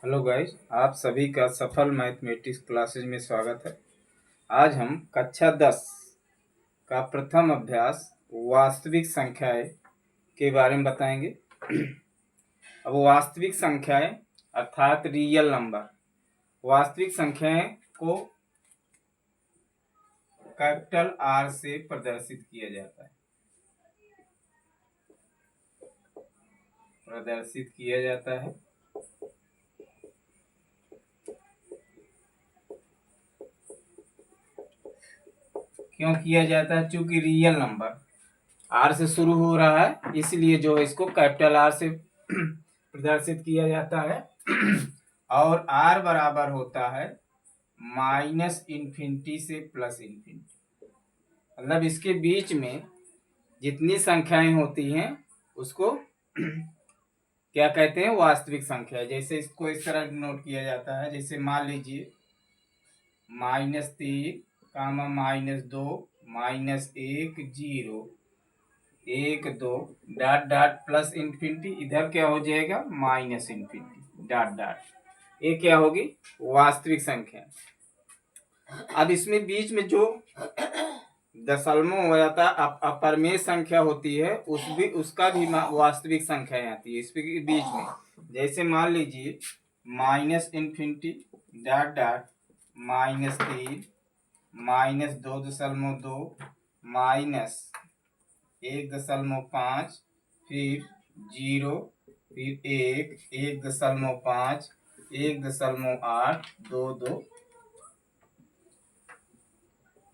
Hello guys, आप सभी का सफल मैथमेटिक्स क्लासेज में स्वागत है। आज हम कक्षा 10 का प्रथम अभ्यास वास्तविक संख्याएं के बारे में बताएंगे। अब वास्तविक संख्याएं अर्थात रियल नंबर, वास्तविक संख्याएं को कैपिटल आर से प्रदर्शित किया जाता है। क्यों किया जाता है? चूंकि रियल नंबर आर से शुरू हो रहा है, इसलिए जो है इसको कैपिटल आर से प्रदर्शित किया जाता है। और आर बराबर होता है माइनस इन्फिनिटी से प्लस इन्फिनिटी। मतलब इसके बीच में जितनी संख्याएं होती हैं उसको क्या कहते हैं? वास्तविक संख्या। जैसे इसको इस तरह नोट किया जाता है, जैसे मान लीजिए -3, -2, -1, 0, 1, 2, डॉट डॉट प्लस इन्फिनिटी। इधर क्या हो जाएगा? Minus infinity, dot dot. ये क्या होगी? वास्तविक संख्या। अब इसमें बीच में जो दशमलव हो जाता है, अपरमेय संख्या होती है, उसका भी वास्तविक संख्या आती है इसके बीच में। जैसे मान लीजिए माइनस इन्फिनिटी, डॉट डॉट, -3, -2.2, -1.5, फिर 0, फिर 1, 1.5, 1.8, 2, 2,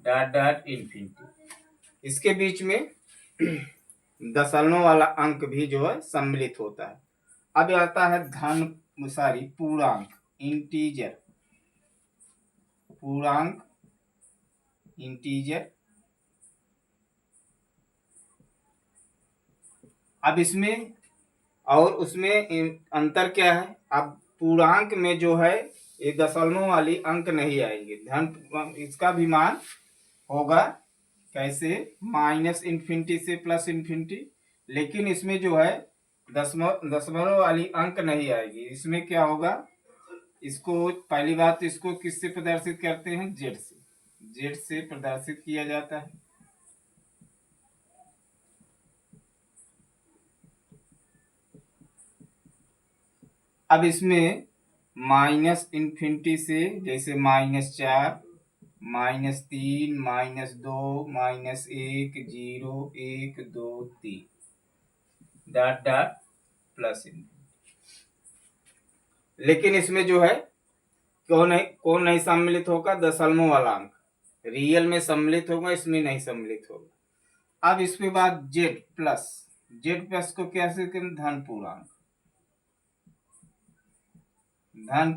डॉट डॉट इन्फिनिटी। इसके बीच में दशमलव वाला अंक भी जो है सम्मिलित होता है। अब आता है पूर्णांक, इंटीजर। अब इसमें और उसमें अंतर क्या है? अब पूर्णांक में जो है ये दशमलव वाली अंक नहीं आएंगे, इसका भी मान होगा कैसे? माइनस इन्फिनिटी से प्लस इन्फिनिटी। लेकिन इसमें जो है दशमलव वाली अंक नहीं आएगी। इसमें क्या होगा? इसको पहली बात तो इसको किससे प्रदर्शित करते हैं? जेड से प्रदर्शित किया जाता है। अब इसमें माइनस इन्फिनिटी से, जैसे -4, -3, -2, -1, 0, 1, 2, 3, डॉट डॉट प्लस इन्फिनिटी। लेकिन इसमें जो है कौन नहीं सम्मिलित होगा? दशमलव वाला अंक। रियल में सम्मिलित होगा, इसमें नहीं सम्मिलित होगा। अब इसके बाद जेड प्लस को कैसे करें? धन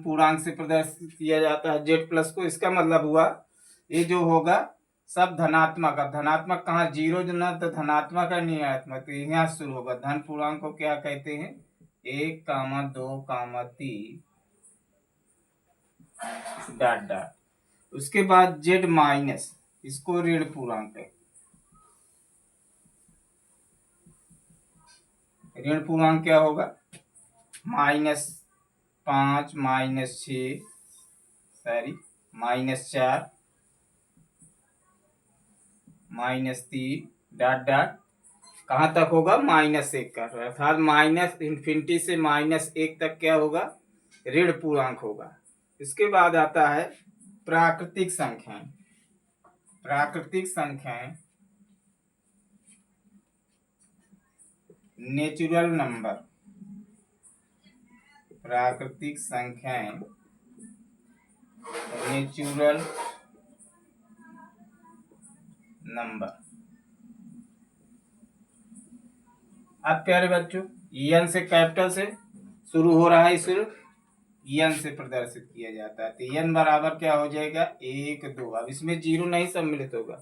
पूर्णांक से प्रदर्शित किया जाता है जेड प्लस को। इसका मतलब हुआ ये जो होगा सब धनात्मक। अब धनात्मक कहाँ? जीरो जो ना, तो धनात्मक है ऋणात्मक, तो यहाँ शुरू होगा। धन पूर्णांक को क्या कहते हैं? 1, 2, 3, डॉट डॉट। उसके बाद जेड माइनस, इसको ऋण पूर्णांक है। ऋण पूर्णांक क्या होगा? -5, -6, -4, -3, डॉट डॉट कहाँ तक होगा? -1 का। अर्थात माइनस इन्फिनिटी से -1 तक क्या होगा? ऋण पूर्णांक होगा। इसके बाद आता है प्राकृतिक संख्याएं। Natural number. प्राकृतिक संख्याएं नेचुरल नंबर। अब प्यारे बच्चों, एन से कैपिटल से शुरू हो रहा है, सिर्फ एन से प्रदर्शित किया जाता है। तो एन बराबर क्या हो जाएगा? 1, 2। अब इसमें जीरो नहीं सम्मिलित होगा।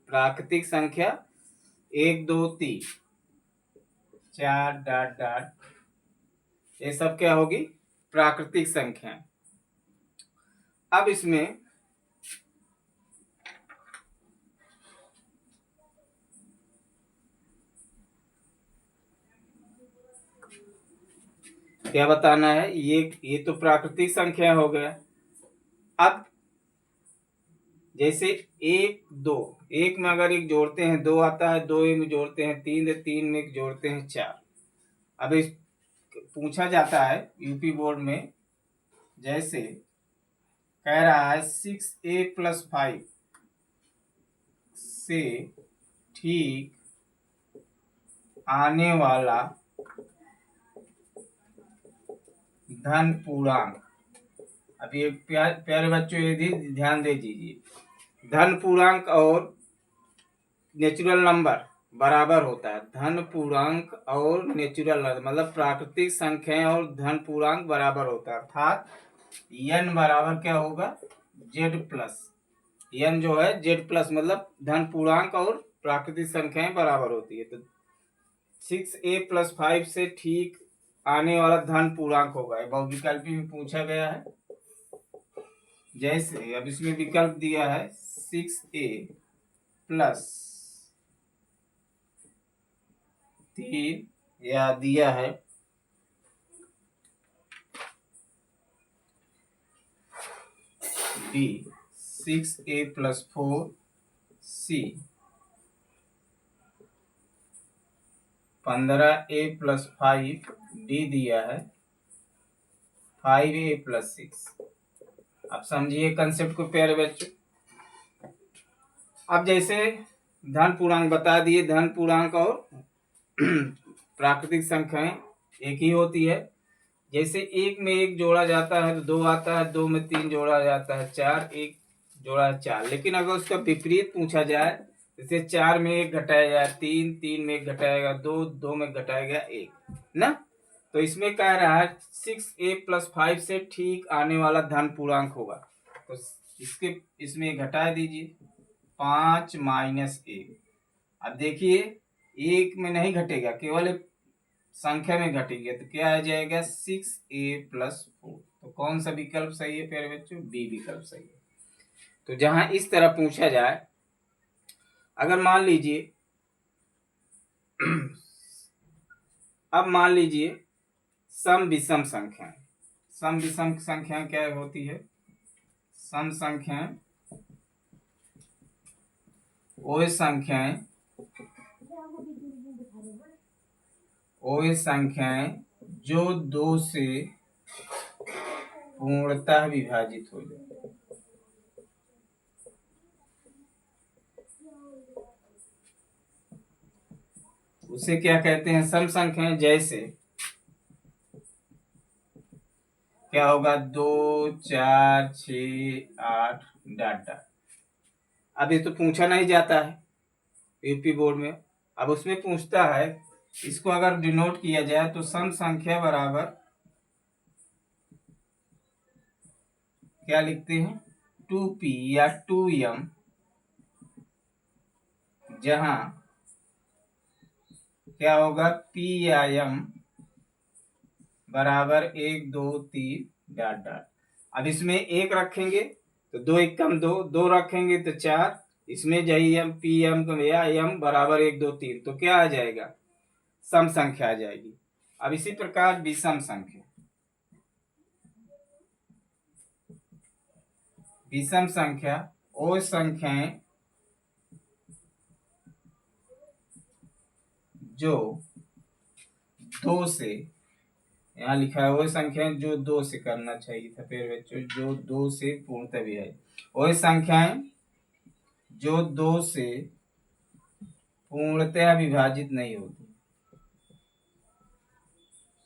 प्राकृतिक संख्या 1, 2, 3, 4, डॉट डॉट, ये सब क्या होगी? प्राकृतिक संख्या। अब इसमें क्या बताना है, ये तो प्राकृतिक संख्या हो गया। अब जैसे एक दो, एक में अगर एक जोड़ते हैं दो आता है, दो में जोड़ते हैं तीन, तीन में एक जोड़ते हैं चार। अब इस पूछा जाता है यूपी बोर्ड में, जैसे कह रहा है 6a+5 से ठीक आने वाला धन पूर्णांक। अब ये प्यारे बच्चों यदि ध्यान दे दीजिए, धन पूर्णांक और नेचुरल नंबर बराबर होता है। धन पूर्णांक और नेचुरल नंबर मतलब प्राकृतिक संख्याएं और धन पूर्णांक बराबर होता है, अर्थात n बराबर क्या होगा, z+। n जो है z+ मतलब धन पूर्णांक और प्राकृतिक संख्याएं बराबर होती है। तो 6a+5 से ठीक आने वाला धन पूर्णांक होगा। बहुविकल्पी में पूछा गया है। जैसे अब इसमें विकल्प दिया है 6a+3 या दिया है b 6a+4c 15a+5 डी दिया है 5a+6। अब समझिए कंसेप्ट को प्यारे बच्चों। अब जैसे धन पूर्णांक बता दिए, धन पूर्णांक और प्राकृतिक संख्याएं एक ही होती है। जैसे एक में एक जोड़ा जाता है तो दो आता है, दो में तीन जोड़ा जाता है चार, एक जोड़ा है चार। लेकिन अगर उसका विपरीत पूछा जाए, जैसे चार में एक घटाया जाए तीन, तीन में एक घटाएगा दो, दो में घटाएगा एक ना, तो इसमें कह रहा है 6a+5 से ठीक आने वाला धन पूर्णांक होगा। तो इसके इसमें घटा दीजिए 5 - 1। अब देखिए एक में नहीं घटेगा, केवल एक संख्या में घटेगी, तो क्या आ जाएगा 6a+4। तो कौन सा विकल्प सही है प्यारे बच्चों, बी विकल्प सही है। तो जहां इस तरह पूछा जाए, अगर मान लीजिए अब मान लीजिए सम विषम संख्याएं। सम विषम संख्याएं क्या होती है, सम संख्याएं वो संख्याएं जो दो से पूर्णतः विभाजित हो जाए। उसे क्या कहते हैं, सम संख्याएं। जैसे क्या होगा 2, 4, 6, 8 डॉट डॉट। अब ये तो पूछा नहीं जाता है यूपी बोर्ड में। अब उसमें पूछता है, इसको अगर डिनोट किया जाए तो सम संख्या बराबर क्या लिखते हैं, 2p या 2m, जहां क्या होगा p या m बराबर 1, 2, 3 डॉट डॉट। अब इसमें एक रखेंगे तो 2 1 कम 2, 2 रखेंगे तो 4, इसमें जही m p m या m बराबर 1, 2, 3, तो क्या आ जाएगा, सम संख्या आ जाएगी। अब इसी प्रकार विषम संख्या, विषम संख्या वो संख्याएं जो दो से, यहाँ लिखा है वो संख्याएं जो दो से, करना चाहिए था फिर बच्चों, जो दो से पूर्णतः भी है। वो संख्याएं जो दो से पूर्णतः विभाजित नहीं होती,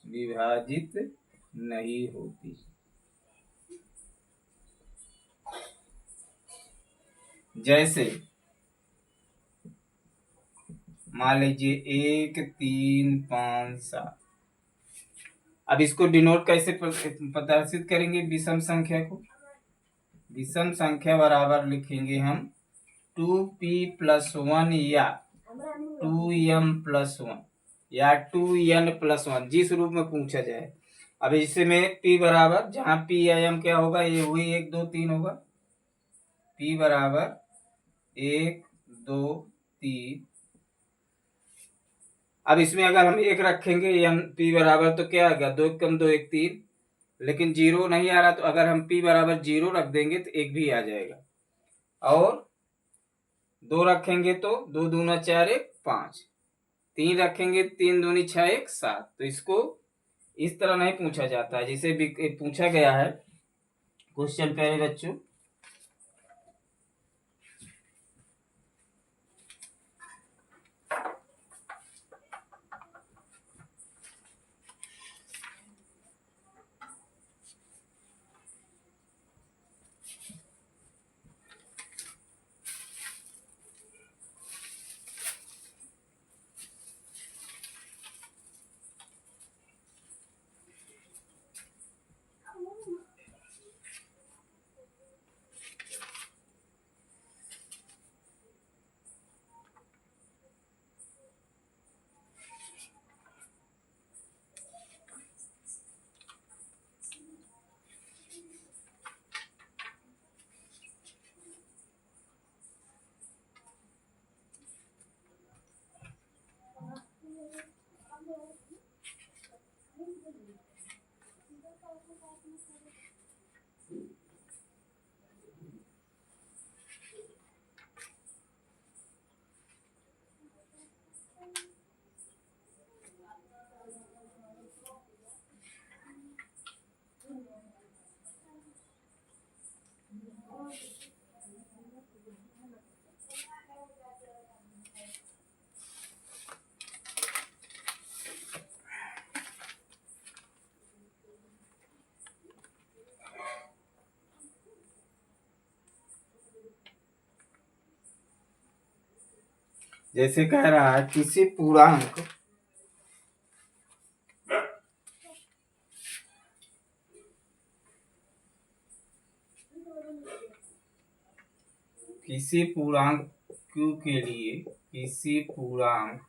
विभाजित नहीं होती। जैसे मान लीजिए 1, 3, 5, 7। अब इसको डिनोट कैसे प्रदर्शित करेंगे विषम संख्या को, विषम संख्या बराबर लिखेंगे हम 2p+1 या 2m+1 या 2n+1, जिस रूप में पूछा जाए। अब इसमें p बराबर, जहां p या m क्या होगा, ये हुई 1, 2, 3 होगा। p बराबर 1, 2, 3। अब इसमें अगर हम 1 रखेंगे एन पी बराबर, तो क्या आ गया, 2 कम 2 1 3, लेकिन 0 नहीं आ रहा, तो अगर हम पी बराबर 0 रख देंगे तो 1 भी आ जाएगा। और 2 रखेंगे तो 2 दूना 4 1 5, 3 रखेंगे 3 दूनी 6 1 7। तो इसको इस तरह नहीं पूछा जाता है जिसे भी पूछा गया है क्वेश्चन पहले बच्चों। जैसे कह रहा है किसी पूर्णांक q के लिए, किसी पूर्णांक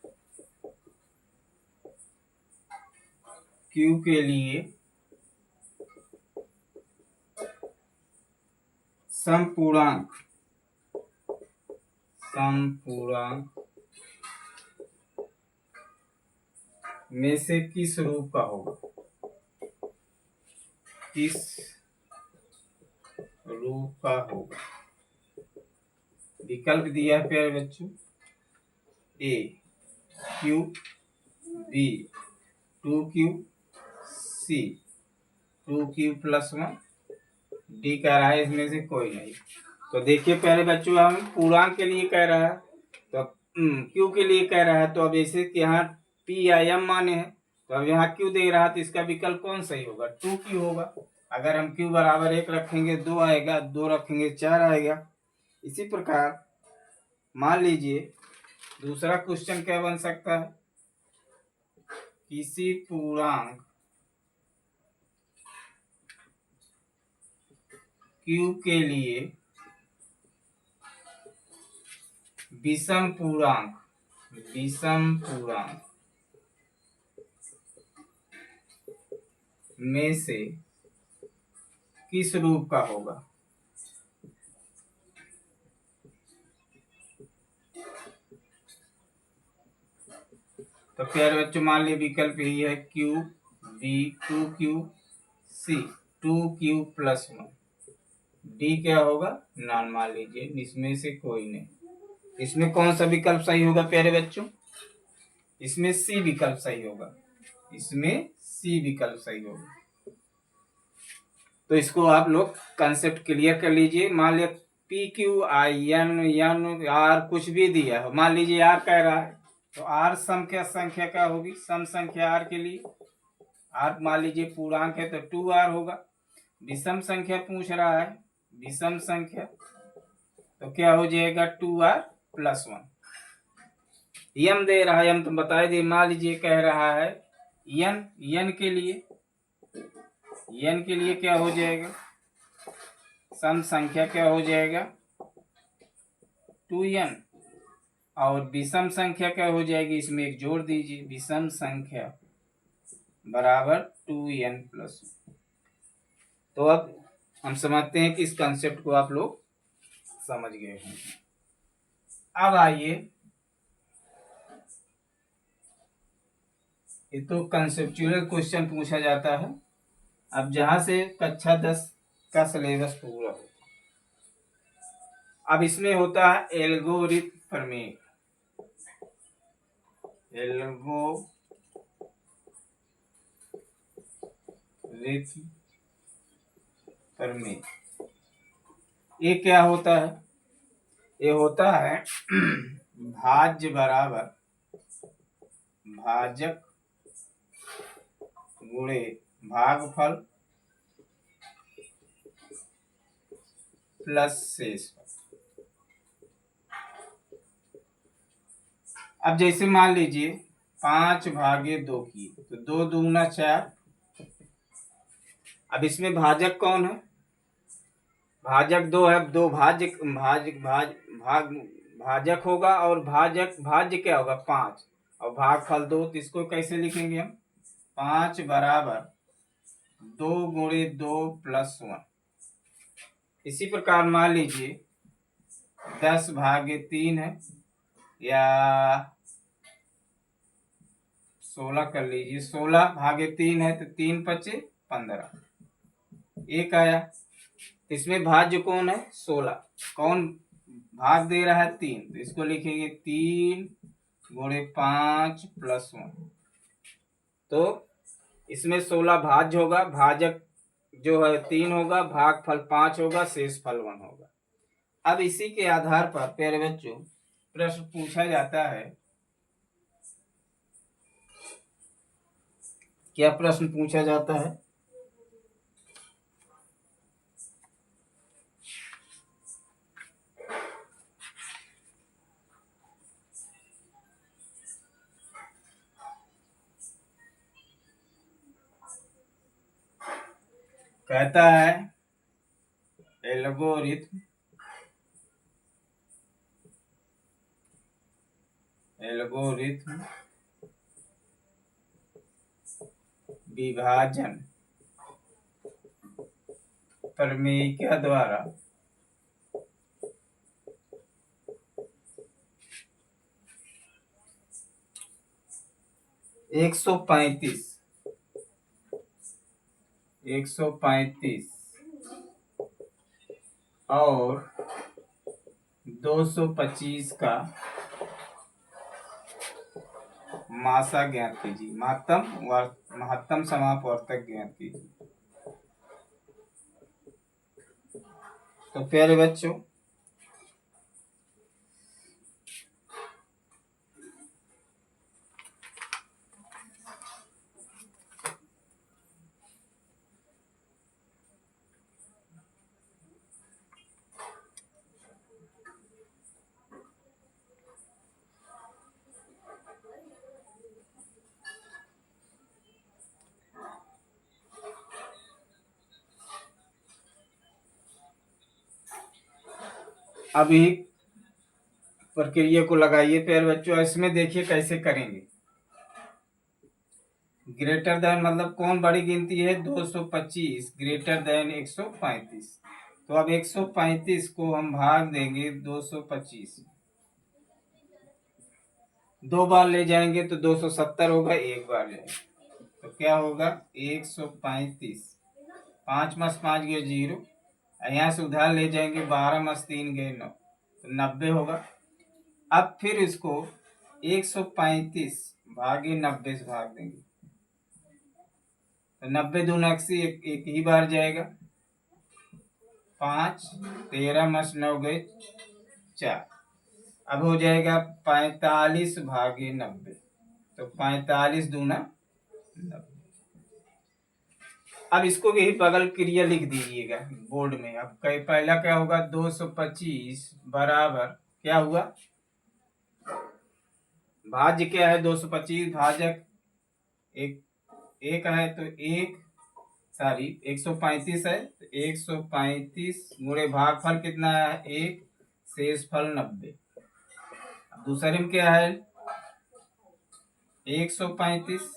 q के लिए समपूर्णांक में से किस रूप का होगा, किस रूप का होगा। विकल्प दिया है प्यारे बच्चों, ए क्यू, बी 2q, सी 2q + 1, डी कह रहा है इसमें से कोई नहीं। तो देखिए प्यारे बच्चों, हम पूर्णांक के लिए कह रहा है, तो क्यू के लिए कह रहा है, तो अब जैसे कि यहाँ पी या एम माने हैं, तो अब यहाँ क्यू दे रहा है, तो इसका विकल्प कौन सही होगा, 2q होगा। अगर हम q बराबर 1 रखेंगे 2 आएगा, 2 रखेंगे 4 आएगा। इसी प्रकार मान लीजिए दूसरा क्वेश्चन क्या बन सकता है, किसी पूर्णांक q के लिए विषम पूर्णांक में से किस रूप का होगा। तो प्यारे बच्चों मान लीजिए विकल्प यही है, q, b 2q, c 2q + 1, D क्या होगा, नॉन मान लीजिए, इसमें से कोई नहीं। इसमें कौन सा विकल्प सही होगा प्यारे बच्चों, इसमें सी विकल्प सही होगा, इसमें सी विकल्प सही होगा। तो इसको आप लोग कंसेप्ट क्लियर कर लीजिए। मान लिया P Q I N N R कुछ भी दिया हो, मान लीजिए आर कह रहा है, तो आर संख्या क्या होगी, सम संख्या आर के लिए, आर मान लीजिए पूर्णांक है तो 2r होगा। विषम संख्या पूछ रहा है, विषम संख्या तो क्या हो जाएगा, 2r + 1। यम दे रहा है, यम तो बता दिए, मान लीजिए कह रहा है यन के लिए क्या हो जाएगा, सम संख्या क्या हो जाएगा 2n, और विषम संख्या क्या हो जाएगी, इसमें एक जोड़ दीजिए, विषम संख्या बराबर 2n + 1। तो अब हम समझते हैं कि इस कंसेप्ट को आप लोग समझ गए हैं। अब आइए ये तो कंसेप्चुअल क्वेश्चन पूछा जाता है, अब जहां से कक्षा 10 का सिलेबस पूरा हो। अब इसमें होता है एल्गोरिथम प्रमेय। एल्गोरिथम प्रमेय ये क्या होता है? ये होता है भाज्य बराबर भाजक गुणे भागफल प्लस शेषफल। अब जैसे मान लीजिए 5/2 की, तो 2 दूना 4। अब इसमें भाजक कौन है? भाजक 2 है, 2 भाजक होगा, और भाज्य क्या होगा? 5, और भागफल 2। तो इसको कैसे लिखेंगे हम? 5 बराबर 2 गुणे 2 प्लस 1। इसी प्रकार मान लीजिए 10/3 है, या 16 कर लीजिए। 16/3 है तो 3 5 15, एक आया। इसमें भाज्य कौन है? 16। कौन भाग दे रहा है? 3। तो इसको लिखेंगे 3 गुणे 5 प्लस 1। तो इसमें 16 भाज्य होगा, भाजक जो है 3 होगा, भागफल 5 होगा, शेषफल 1 होगा। अब इसी के आधार पर प्यारे बच्चों प्रश्न पूछा जाता है। क्या प्रश्न पूछा जाता है? कहता है एल्गोरिथम विभाजन प्रमेय के द्वारा 135 और 225 का मासा ज्ञात कीजिए। महत्तम समापवर्तक ज्ञात कीजिए। तो प्यारे बच्चों अभी प्रक्रिया को लगाइए प्यारे बच्चों। इसमें देखिए कैसे करेंगे। ग्रेटर देन मतलब कौन बड़ी गिनती है? 225 ग्रेटर देन 135। तो अब 135 को हम भाग देंगे 225, 2 बार ले जाएंगे तो 270 होगा, 1 बार ले तो क्या होगा? 135। 5 + 5 गए 0, यहाँ से उधार ले जाएंगे 12 + 3 गए 9, तो 90 होगा। अब फिर इसको 135 भागे 90 से भाग देंगे, तो 90 दूना 80, एक ही बार जाएगा। 5 13 + 9 गए 4। अब हो जाएगा 45 भागे 90, तो 45 दूना 90। अब इसको भी बगल क्रिया लिख दीजिएगा बोर्ड में। अब पहला क्या होगा? 225 बराबर क्या हुआ? भाज्य क्या है? 225, भाजक एक है, तो 135 है, तो 135 गुणे भागफल कितना है? 1, शेषफल 90। दूसरे में क्या है? 135,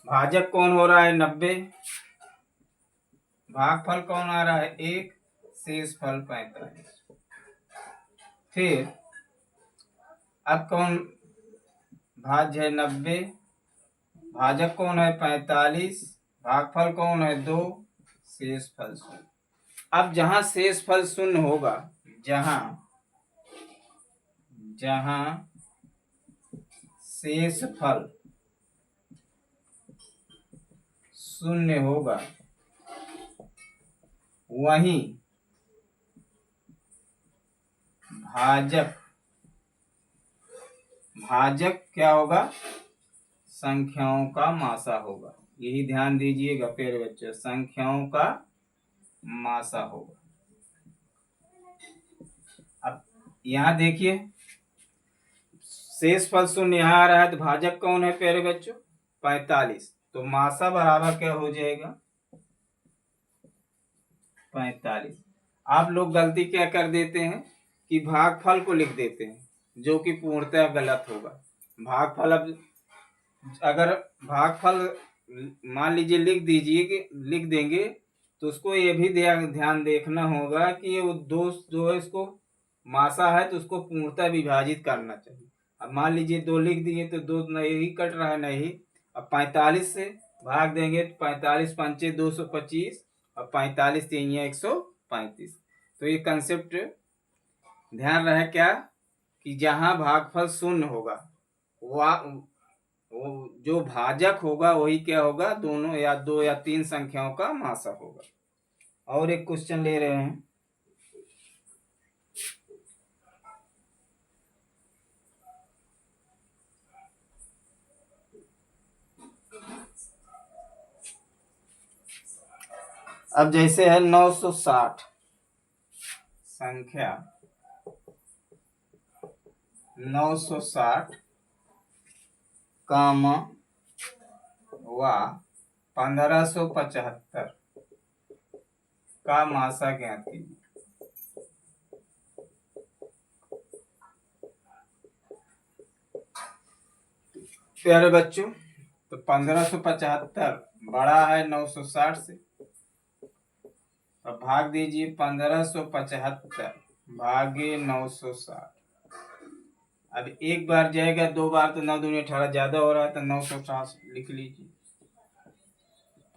भाजक कौन हो रहा है? 90, भागफल कौन आ रहा है? 1, शेषफल 45। फिर अब कौन भाज्य है 90, भाजक कौन है 45, भागफल कौन है 2, शेष फल शून्य। अब जहां शेष फल शून्य होगा, जहां जहां शेष फल शून्य होगा वहीं भाजक क्या होगा, संख्याओं का मासा होगा। यही ध्यान दीजिएगा प्यारे बच्चों, संख्याओं का मासा होगा। अब यहाँ देखिए शेष फल शून्य यहाँ आ रहा है, तो भाजक कौन है प्यारे बच्चों 45, तो मासा बराबर क्या हो जाएगा 45। आप लोग गलती क्या कर देते हैं कि भागफल को लिख देते हैं, जो कि पूर्णतः गलत होगा। भागफल, अब अगर भागफल मान लीजिए लिख देंगे, तो उसको ये भी ध्यान देखना होगा कि वो दो जो है इसको मासा है तो उसको पूर्णतः विभाजित करना चाहिए। अब मान लीजिए 2 लिख दिए तो 2 नहीं कट रहा है, नहीं। अब 45 से भाग देंगे तो 45 पंचे 225 और 45 3 135। तो ये कंसेप्ट ध्यान रहे क्या कि जहां भागफल शून्य होगा वो जो भाजक होगा वही क्या होगा, दोनों या 2 या 3 संख्याओं का मासा होगा। और एक क्वेश्चन ले रहे हैं, अब जैसे है 960 संख्या 960 कामा व 1575 का मासा ज्ञात कीजिए। प्यारे बच्चों, तो 1575 बड़ा है 960 से, अब भाग दीजिए 1575 भागे 960। अब एक बार जाएगा, 2 बार तो 9 दूनी 18 ज्यादा हो रहा है, तो 960 लिख लीजिए।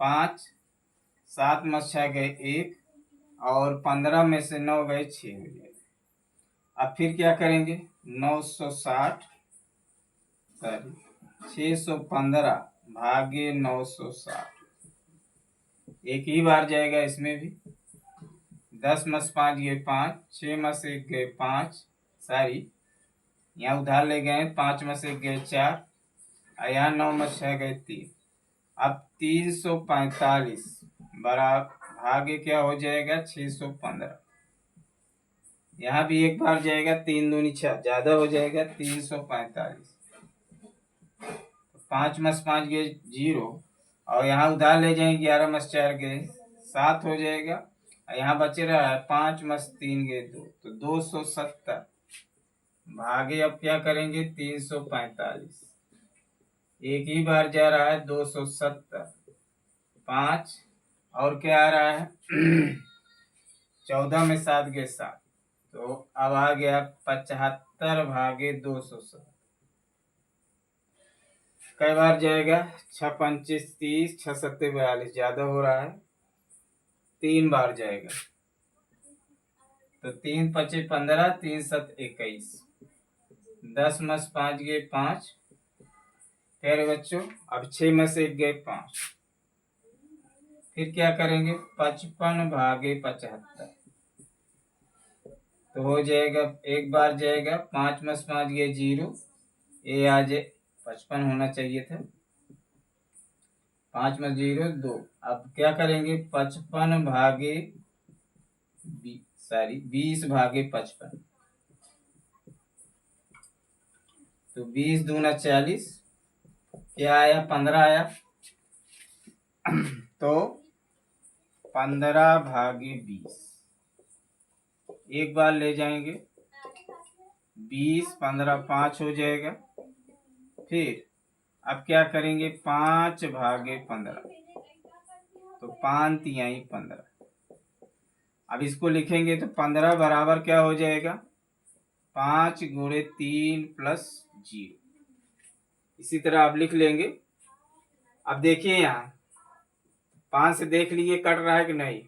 5 7 में 6 गए 1 और 15 में से 9 गए 6 हो जाएगा। अब फिर क्या करेंगे 960 615 भागे 960, एक ही बार जाएगा इसमें भी। 10 में से 5 गए 5, 6 में से 1 गए 5, यहाँ उधार ले गए 5 में से 1 गए 4, यहाँ 9 में 6 गए 3। अब 345 बराबर भागे क्या हो जाएगा 615, यहाँ भी एक बार जाएगा, 3 दूनी 6 ज्यादा हो जाएगा 345। 5 में से 5 गए 0 और यहाँ उधार ले जाएंगे 11 में से 4 गए 7 हो जाएगा, यहाँ बचे रहा है 5 में से 3 गए 2, तो 270 भागे अब क्या करेंगे 345, एक ही बार जा रहा है 270 5 और क्या आ रहा है 14 में 7 गए 7, तो अब आ गया 75 भागे 270। कई बार जाएगा 6 25 30, 6 7 42 ज्यादा हो रहा है, 3 बार जाएगा, तो 3 25 15, 3 7 21, 10 में से 5 गए 5। फिर बच्चों अब 6 में से 1 गए 5, फिर क्या करेंगे 55 भागे 75, तो हो जाएगा, एक बार जाएगा 5 में से 5 गए 0, ये आ जाए 55 होना चाहिए था, 5 में 0 2। अब क्या करेंगे 55 भागे 20 भागे 55, तो 20 दूना 40, क्या आया 15 आया, तो 15 भागे 20 एक बार ले जाएंगे 20 15 5 हो जाएगा। फिर अब क्या करेंगे 5 भागे 15, तो 5 तिहाई 15। अब इसको लिखेंगे तो 15 बराबर क्या हो जाएगा 5 गुणे 3 प्लस 0, इसी तरह आप लिख लेंगे। अब देखिए यहाँ 5 से देख लीजिए कट रहा है कि नहीं।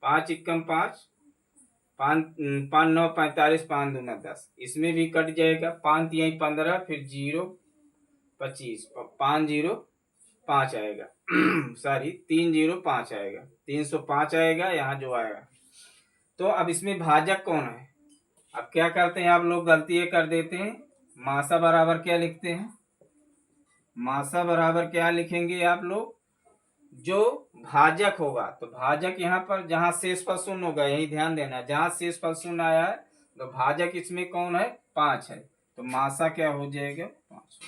5 एकम 5, 5 5 9 45, 5 दूना 10, इसमें भी कट जाएगा। 5 यही 15, फिर 0 25, 5 0 5 आएगा सॉरी 3 0 5 आएगा, 305 आएगा यहाँ जो आएगा। तो अब इसमें भाजक कौन है? अब क्या करते हैं आप लोग, गलती ये कर देते हैं, मासा बराबर क्या लिखते हैं? मासा बराबर क्या लिखेंगे आप लोग? जो भाजक होगा, तो भाजक यहाँ पर जहां शेष पर शून्य होगा, यही ध्यान देना, जहां शेष पर शून्य आया है तो भाजक इसमें कौन है? 5 है। तो मासा क्या हो जाएगा? 5।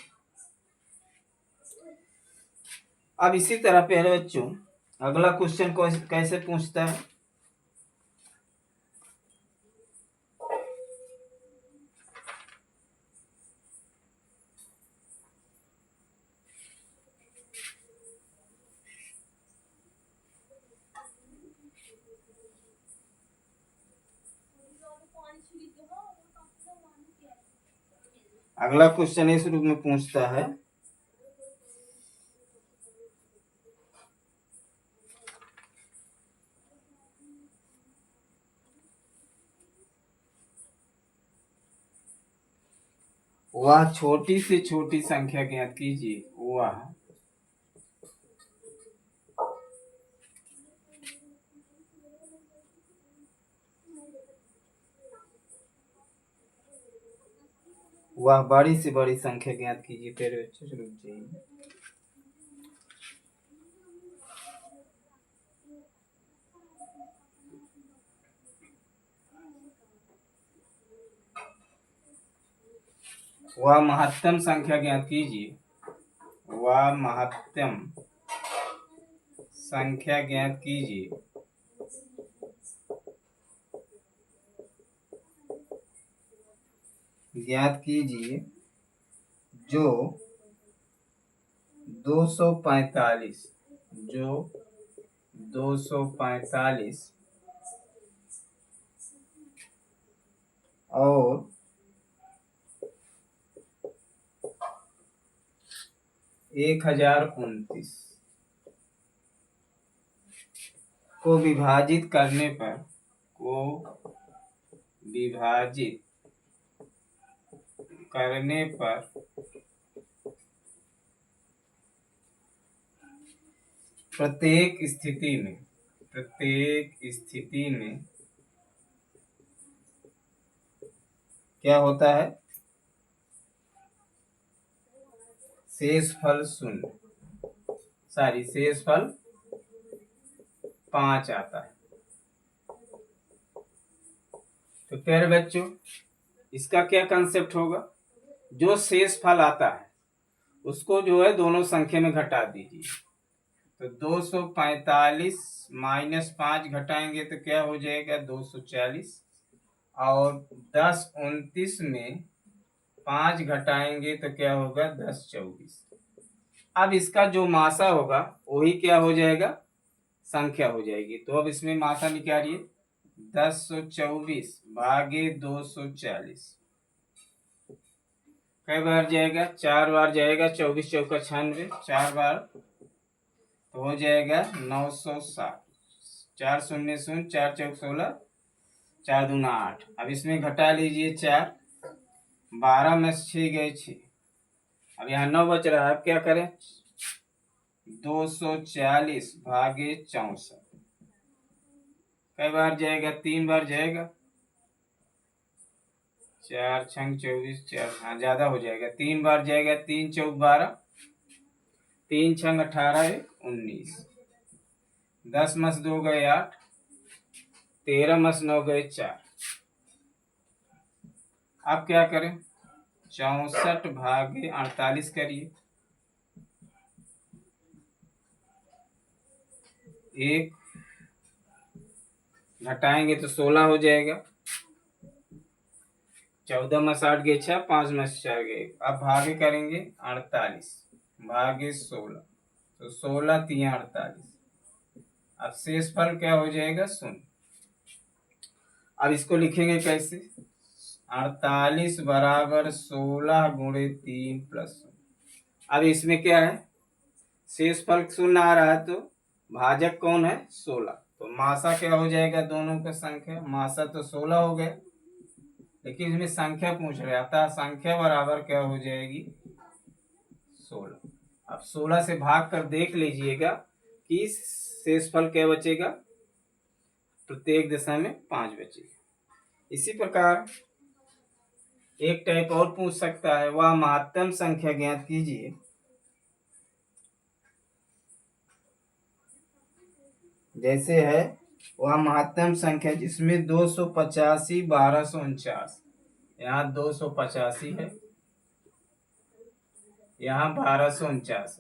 अब इसी तरह पहले बच्चों अगला क्वेश्चन को कैसे पूछता है? अगला क्वेश्चन इस रूप में पूछता है, वह छोटी से छोटी संख्या ज्ञात कीजिए। वह बड़ी से बड़ी संख्या ज्ञात कीजिए। तेरे बच्चे रुक जाइए। वह महत्तम संख्या ज्ञात कीजिए। वह महत्तम संख्या ज्ञात कीजिए। ज्ञात कीजिए जो 245, जो 245 और 1029 को विभाजित करने पर, प्रत्येक स्थिति में क्या होता है? शेषफल 5 आता है। तो प्यारे बच्चों इसका क्या कंसेप्ट होगा? जो शेषफल आता है उसको जो है दोनों संख्या में घटा दीजिए। तो 245 माइनस 5 घटाएंगे तो क्या हो जाएगा? 240। और 1029 में 5 घटाएंगे तो क्या होगा? 1024। अब इसका जो मासा होगा वही क्या हो जाएगा? संख्या हो जाएगी। तो अब इसमें मासा निकालिए। 1024 भागे 240 कई बार जाएगा? 4 बार जाएगा। 24 चौका 96, 4 बार तो हो जाएगा 960। 4 0 0, 4 चौक 16, 4 दूना 8। अब इसमें घटा लीजिए 4, 12 में 6 गए 6। अब यहाँ 9 बच रहा है। अब क्या करें? 240 भागे 64 कई बार जाएगा? 3 बार जाएगा। 4 छंग 24, 4 हाँ ज्यादा हो जाएगा। 3 बार जाएगा। 3 चौक 12, 3 छंग 18, 19। 10 मस 2 गए 8, 13 मस 9 गए 4। अब क्या करें? 64 भागे 48 करिए। 1 घटाएंगे तो 16 हो जाएगा। 14 में 60 गए 6, 5 में 4 गए। अब भागे करेंगे 48 भागे 16, तो 16 3 48। अब शेषफल क्या हो जाएगा? 0। अब इसको लिखेंगे कैसे? 48 बराबर 16 गुणे 3 प्लस 0। अब इसमें क्या है, शेषफल शून्य आ रहा है तो भाजक कौन है, 16। तो मासा क्या हो जाएगा, दोनों का संख्या, मासा तो 16 हो गया, लेकिन इसमें संख्या पूछ रहे, अतः संख्या बराबर क्या हो जाएगी, 16। अब 16 से भाग कर देख लीजिएगा कि शेषफल क्या बचेगा, प्रत्येक दिशा में 5 बचेगा। इसी प्रकार एक टाइप और पूछ सकता है, वह महत्तम संख्या ज्ञात कीजिए। जैसे है वह महत्तम संख्या जिसमें 285 1249, यहाँ 285 है, यहाँ 1249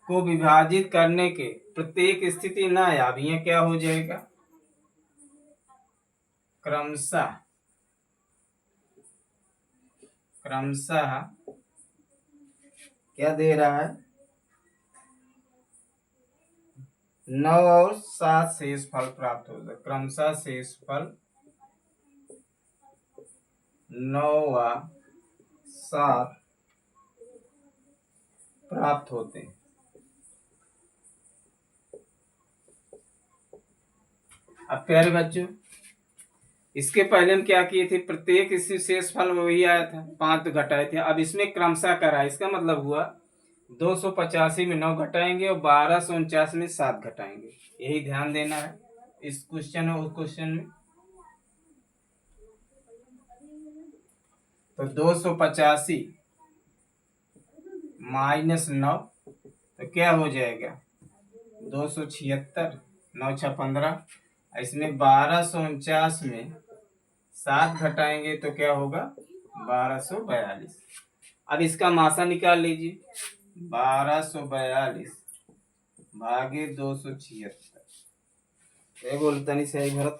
को विभाजित करने के प्रत्येक स्थिति न आया। अब यह क्या हो जाएगा, क्रमशः क्या दे रहा है, 9 और 7 शेषफल प्राप्त हो जाए, क्रमशः शेषफल 9 व 7 प्राप्त होते हैं। अब प्यारे बच्चों, इसके पहले हम क्या किए थे, प्रत्येक इसी शेषफल में वही आया था, 5 घटाए थे। अब इसमें क्रमशः करा, इसका मतलब हुआ 285 में 9 घटाएंगे और 1249 में 7 घटाएंगे। यही ध्यान देना है इस क्वेश्चन और उस क्वेश्चन में। तो 285 माइनस 9 तो क्या हो जाएगा, 276, 9 6 15। इसमें 1249 में 7 घटाएंगे तो क्या होगा, 1242। अब इसका मासा निकाल लीजिए, 1242 भागे 276। ये बोलता नहीं सही भरत,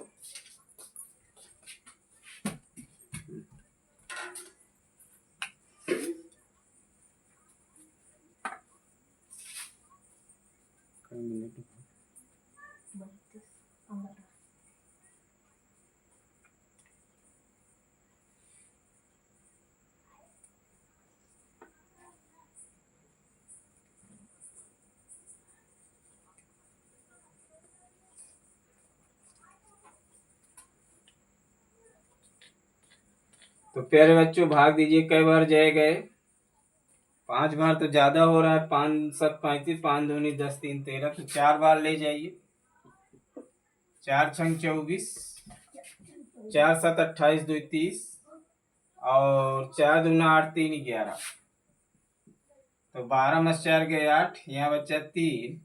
तो प्यारे बच्चों भाग दीजिए, कई बार जाएगा, 5 बार तो ज्यादा हो रहा है, 5 7 35, 5 दूनी 10 3 13, तो 4 बार ले जाइए, 4 6 24, 4 7 28 2 30 और 4 दूना 8 3 11, तो 12 में 4 गए 8, यहाँ बच्चा 3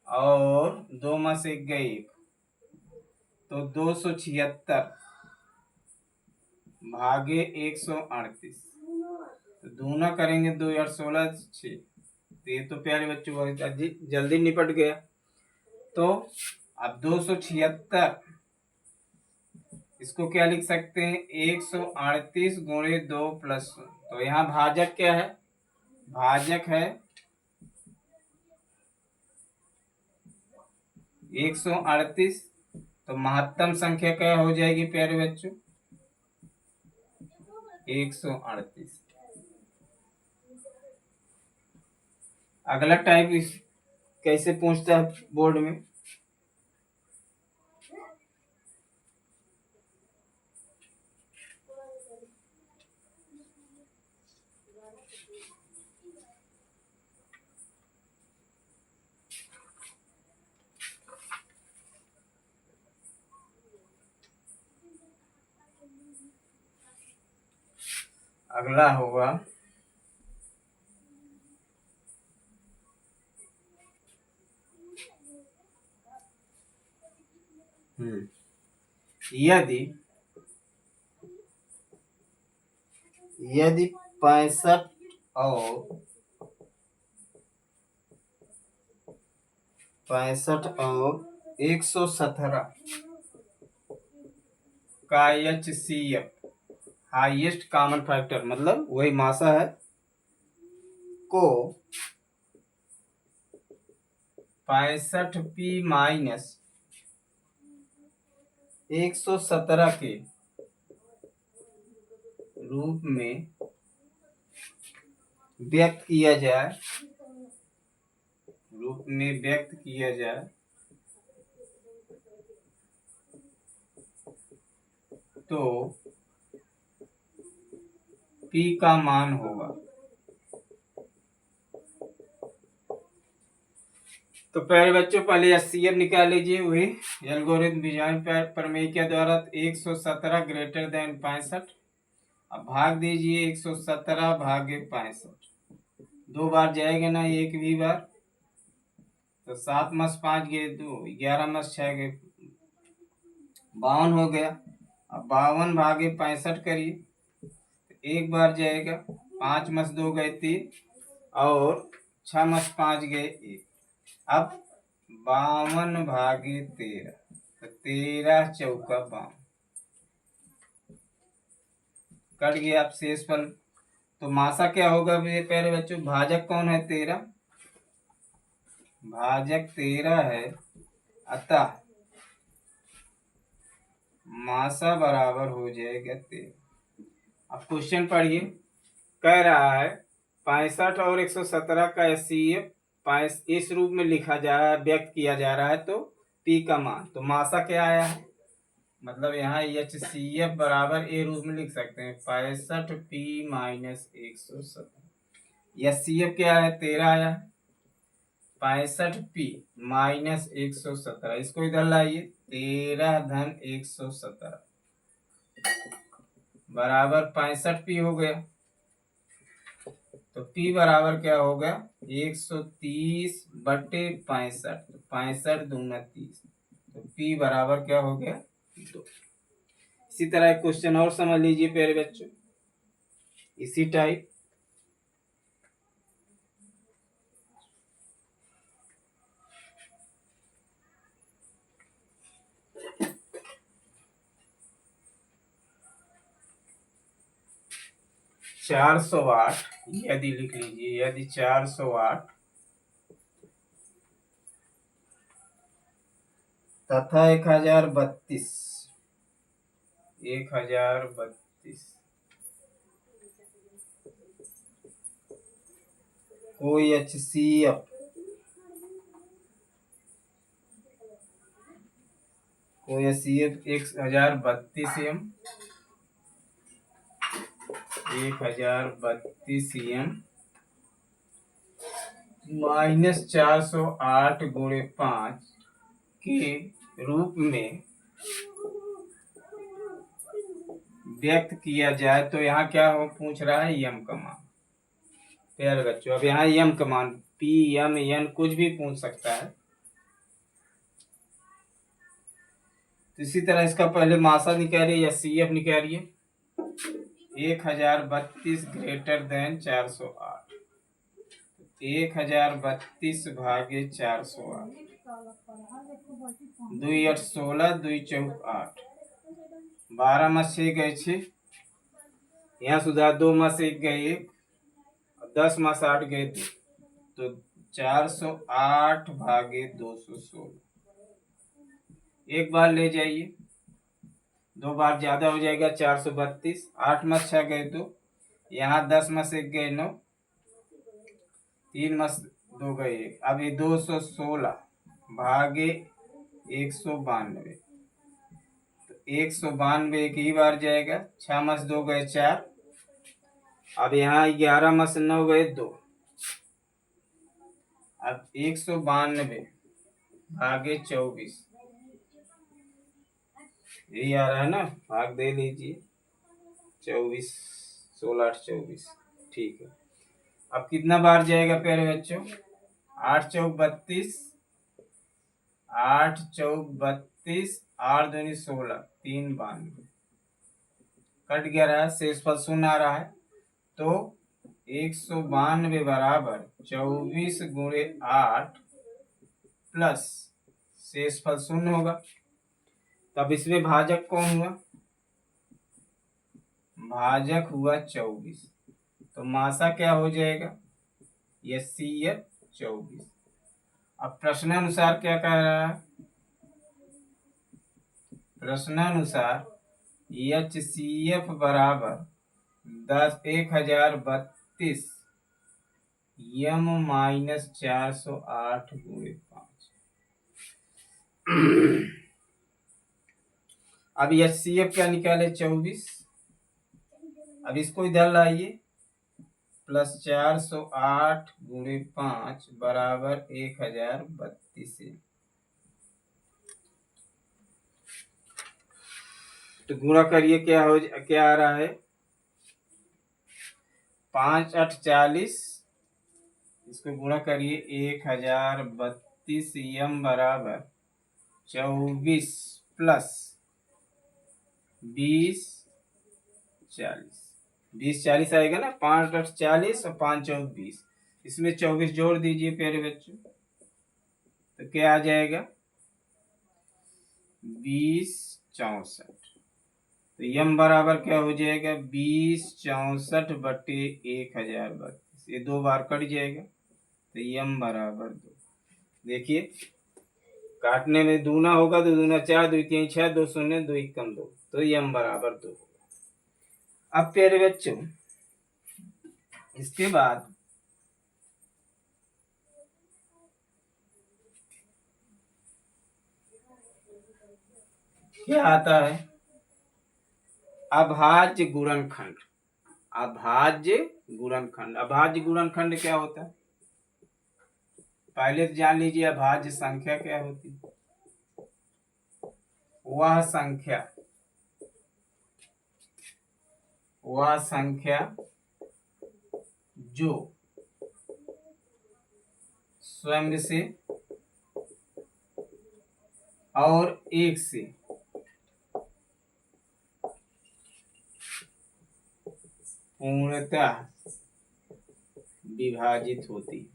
और 2 में से 1 गए 1, तो 276 भागे 138। तो दूना करेंगे 2 और 16 6, तो ये तो प्यारे बच्चों बहुत जल्दी निपट गया। तो अब 276 इसको क्या लिख सकते हैं, 138 गुणे 2 प्लस, तो यहाँ भाजक क्या है, भाजक है 138, तो महत्तम संख्या क्या हो जाएगी प्यारे बच्चों, 138। अगला टाइप कैसे पूछता है बोर्ड में, अगला होगा यदि 65 और 117 का HCF हाईएस्ट कॉमन फैक्टर, मतलब वही मासा है, को 65P माइनस 117 के रूप में व्यक्त किया जाए, रूप में व्यक्त किया जाए तो P का मान होगा। तो पहले बच्चों पहले HCF निकाल लीजिए। वही एल्गोरिथम डिजाइन प्रमेय के द्वारा 117 ग्रेटर देन 65। अब भाग दीजिए 117 भागे 65, 2 बार जाएगा ना, एक भी बार, तो 7 मस 5 गए 2, 11 मस 6 गए 52 हो गया। अब 52 भागे 65 करिए, एक बार जाएगा, 5 मस 2 गए 3 और 6 मस 5 गए 1। अब 52 भागे 13, तो 13 चौका 52 कट गया। अब शेष फल, तो मासा क्या होगा पहले बच्चों, भाजक कौन है 13, भाजक 13 है, अतः मासा बराबर हो जाएगा 13। अब क्वेश्चन पढ़िए, कह रहा है 65 और 117 का HCF इस रूप में लिखा जा रहा है, व्यक्त किया जा रहा है, तो P का मान, तो मासा क्या आया है, मतलब यहाँ HCF बराबर ए रूप में लिख सकते हैं 65P माइनस 117। HCF क्या है 13 आया है, 65P माइनस 117, इसको इधर लाइए, 13 धन 117 बराबर 65P हो गया। तो P बराबर क्या होगा 130 बटे 65, 65 दूना 30, तो P बराबर क्या हो गया 2। इसी तरह एक क्वेश्चन और समझ लीजिए प्यारे बच्चों, इसी टाइप। चार 408 यदि लिख लीजिए, यदि 408 तथा 1032 कोई HCF 1032M 1032M माइनस 408 गुणे 5 के रूप में व्यक्त किया जाए तो यहाँ क्या हो पूछ रहा है यम का मान। प्यारे बच्चों अब यहाँ यम का मान P M N कुछ भी पूछ सकता है। तो इसी तरह इसका पहले मासा निकालिए या CF निकालिए, 1032 ग्रेटर देन 408, 1032 भागे 408, 2 8 16, 2 चौक 8, 12 में 6 गए 6, यहाँ सुधार 2 में से 1 गए 1, 10 में 8 गए 2, तो 408 भागे 216, एक बार ले जाइए, 2 बार ज्यादा हो जाएगा 432, 8 में 6 गए 2, यहाँ 10 में से 1 गए 9, 3 में 2 गए 1, अब ये 216 भागे 192, तो 192 एक ही बार जाएगा, 6 में 2 गए 4, अब यहाँ 11 में से 9 गए 2, अब 192 भागे 24, यही आ रहा है ना, भाग दे लीजिए 24, 16 8 24, ठीक है। अब कितना बार जाएगा प्यारे बच्चों, 8 चौक 32, 8 चौक 32, 8 दूनी 16, 3 92 कट गया रहा है, शेष फल शून्य आ रहा है, तो 192 बराबर 24 गुणे 8 प्लस शेष फल शून्य होगा। तब इसमें भाजक कौन हुआ, भाजक हुआ 24, तो मासा क्या हो जाएगा HCF 24। अब प्रश्नानुसार क्या कह रहा है, प्रश्नानुसार HCF बराबर 1032 यम माइनस 408 गुणे 5। अब HCF क्या निकाले 24। अब इसको इधर लाइए, प्लस 408 गुणे 5 बराबर 1032। तो गुणा करिए, क्या आ रहा है 5 8 40, इसको गुणा करिए 1032 यम बराबर 24 प्लस 20 40। 20 40 आएगा ना, 5 8 40 और 5 4 20। इसमें 24 जोड़ दीजिए प्यारे बच्चों, तो क्या आ जाएगा 20 64। तो यम बराबर क्या हो जाएगा 20 64 बटे 1032। ये 2 बार कट जाएगा, तो यम बराबर 2। देखिए काटने में दूना होगा तो दूना 4 2 3 6 2 0 2 1 2, तो यम बराबर 2। अब प्यारे बच्चों इसके बाद क्या आता है अभाज्य गुणनखंड। अभाज्य गुणनखंड, अभाज्य गुणनखंड क्या होता है पहले तो जान लीजिए। अभाज्य संख्या क्या होती है, वह संख्या जो स्वयं से और एक से पूर्णतः विभाजित होती है।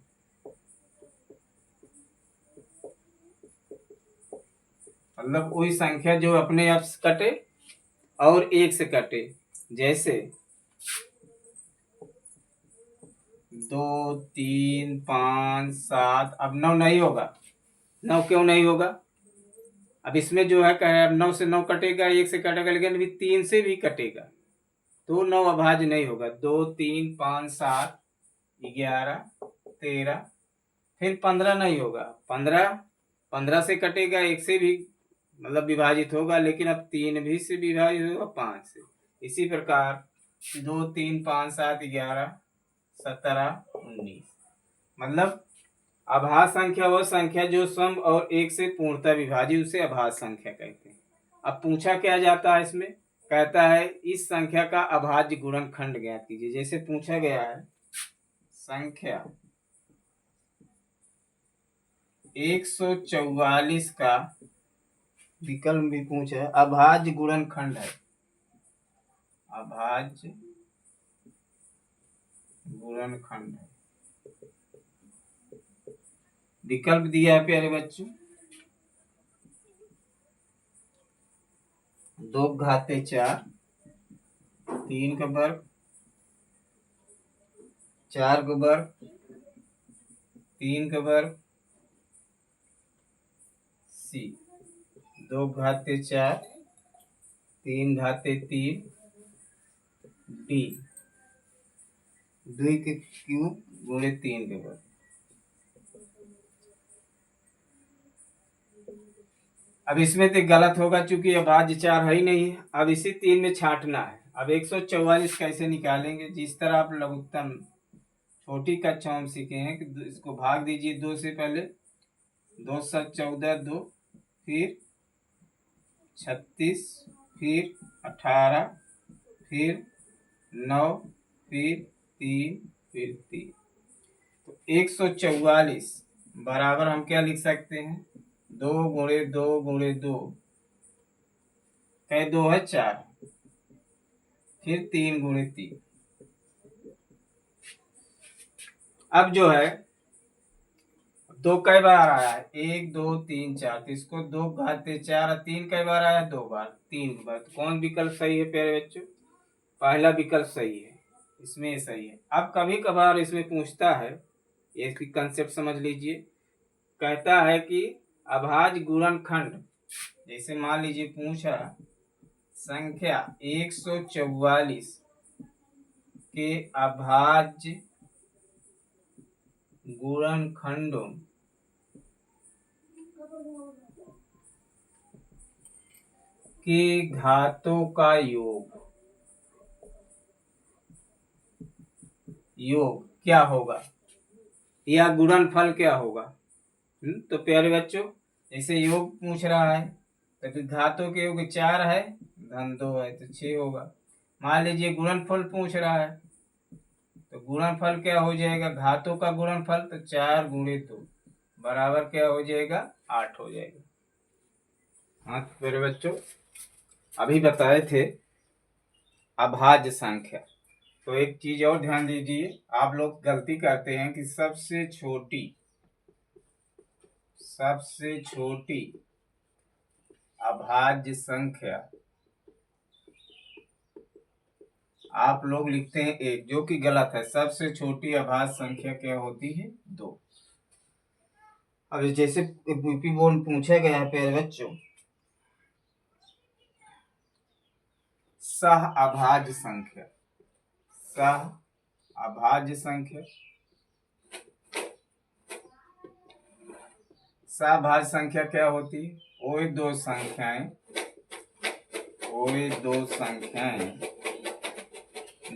मतलब वही संख्या जो अपने आप से कटे और एक से कटे। जैसे 2 3 5 7, अब 9 नहीं होगा। 9 क्यों नहीं होगा, अब इसमें जो है कह 9 से 9 कटेगा, 1 से कटेगा, लेकिन अभी 3 से भी कटेगा तो 9 अभाज्य नहीं होगा। 2 3 5 7 11 13, फिर 15 नहीं होगा। 15 से कटेगा, 1 से भी मतलब विभाजित होगा, लेकिन अब 3 भी से विभाजित होगा, 5 से। इसी प्रकार 2 3 5 7 11 17 19। मतलब अभाज्य संख्या वह संख्या जो सम और एक से पूर्णतः विभाजित, उसे अभाज्य संख्या कहते हैं। अब पूछा क्या जाता है इसमें, कहता है इस संख्या का अभाज्य गुणनखंड ज्ञात कीजिए। जैसे पूछा गया है संख्या 144 का विकल्प भी पूछा है, अभाज्य गुणनखंड है। अभाज्य गुणनखंड है, विकल्प दिया है प्यारे बच्चों 2 घाते 4 3 का वर्ग 4 का वर्ग 3 का वर्ग सी। 2 घाते 4 3 घाते 3 डी 2 के क्यूब गुणे 3 के वर्ग। अब इसमें तो गलत होगा क्योंकि अभाज्य 4 है ही नहीं है। अब इसी 3 में छांटना है। अब 144 कैसे निकालेंगे, जिस तरह आप लघुत्तम छोटी कक्षा में सीखे हैं कि इसको भाग दीजिए 2 से पहले। 2 7 14 2, फिर 36, फिर 18, फिर 9, फिर 3, फिर 3। तो 144 बराबर हम क्या लिख सकते हैं 2 गुणे 2 गुणे 2, कहे 2 है 4, फिर 3 गुणे 3। अब जो है 2 कई बार आया है 1 2 3 4, तो इसको 2 घाते 4 और 3 कई बार आया 2 बार 3 बार। तो कौन विकल्प सही है प्यारे बच्चों, पहला विकल्प सही है, इसमें सही है। अब कभी कभार इसमें पूछता है, ये इसकी कंसेप्ट समझ लीजिए, कहता है कि अभाज्य गुणनखंड, जैसे मान लीजिए पूछा संख्या 144 के अभाज्य गुणनखंडों के घातों का योग क्या होगा, या गुणनफल क्या होगा। तो प्यारे बच्चों, जैसे योग पूछ रहा है तो फिर घातों के योग 4 है, धन 2 है तो 6 होगा। मान लीजिए गुणनफल पूछ रहा है तो गुणनफल क्या हो जाएगा, घातों का गुणनफल तो 4 गुणित 2 बराबर क्या हो जाएगा, 8 हो जाएगा। हाँ तो मेरे बच्चों, अभी बताए थे अभाज्य संख्या। तो एक चीज और ध्यान दीजिए, आप लोग गलती करते हैं कि सबसे छोटी अभाज्य संख्या आप लोग लिखते हैं 1, जो कि गलत है। सबसे छोटी अभाज्य संख्या क्या होती है, 2। अब जैसे यूपी बोर्ड पूछा गया है प्यारे बच्चों, सह अभाज्य संख्या सहभाज्य संख्या क्या होती है, ओए दो संख्याएं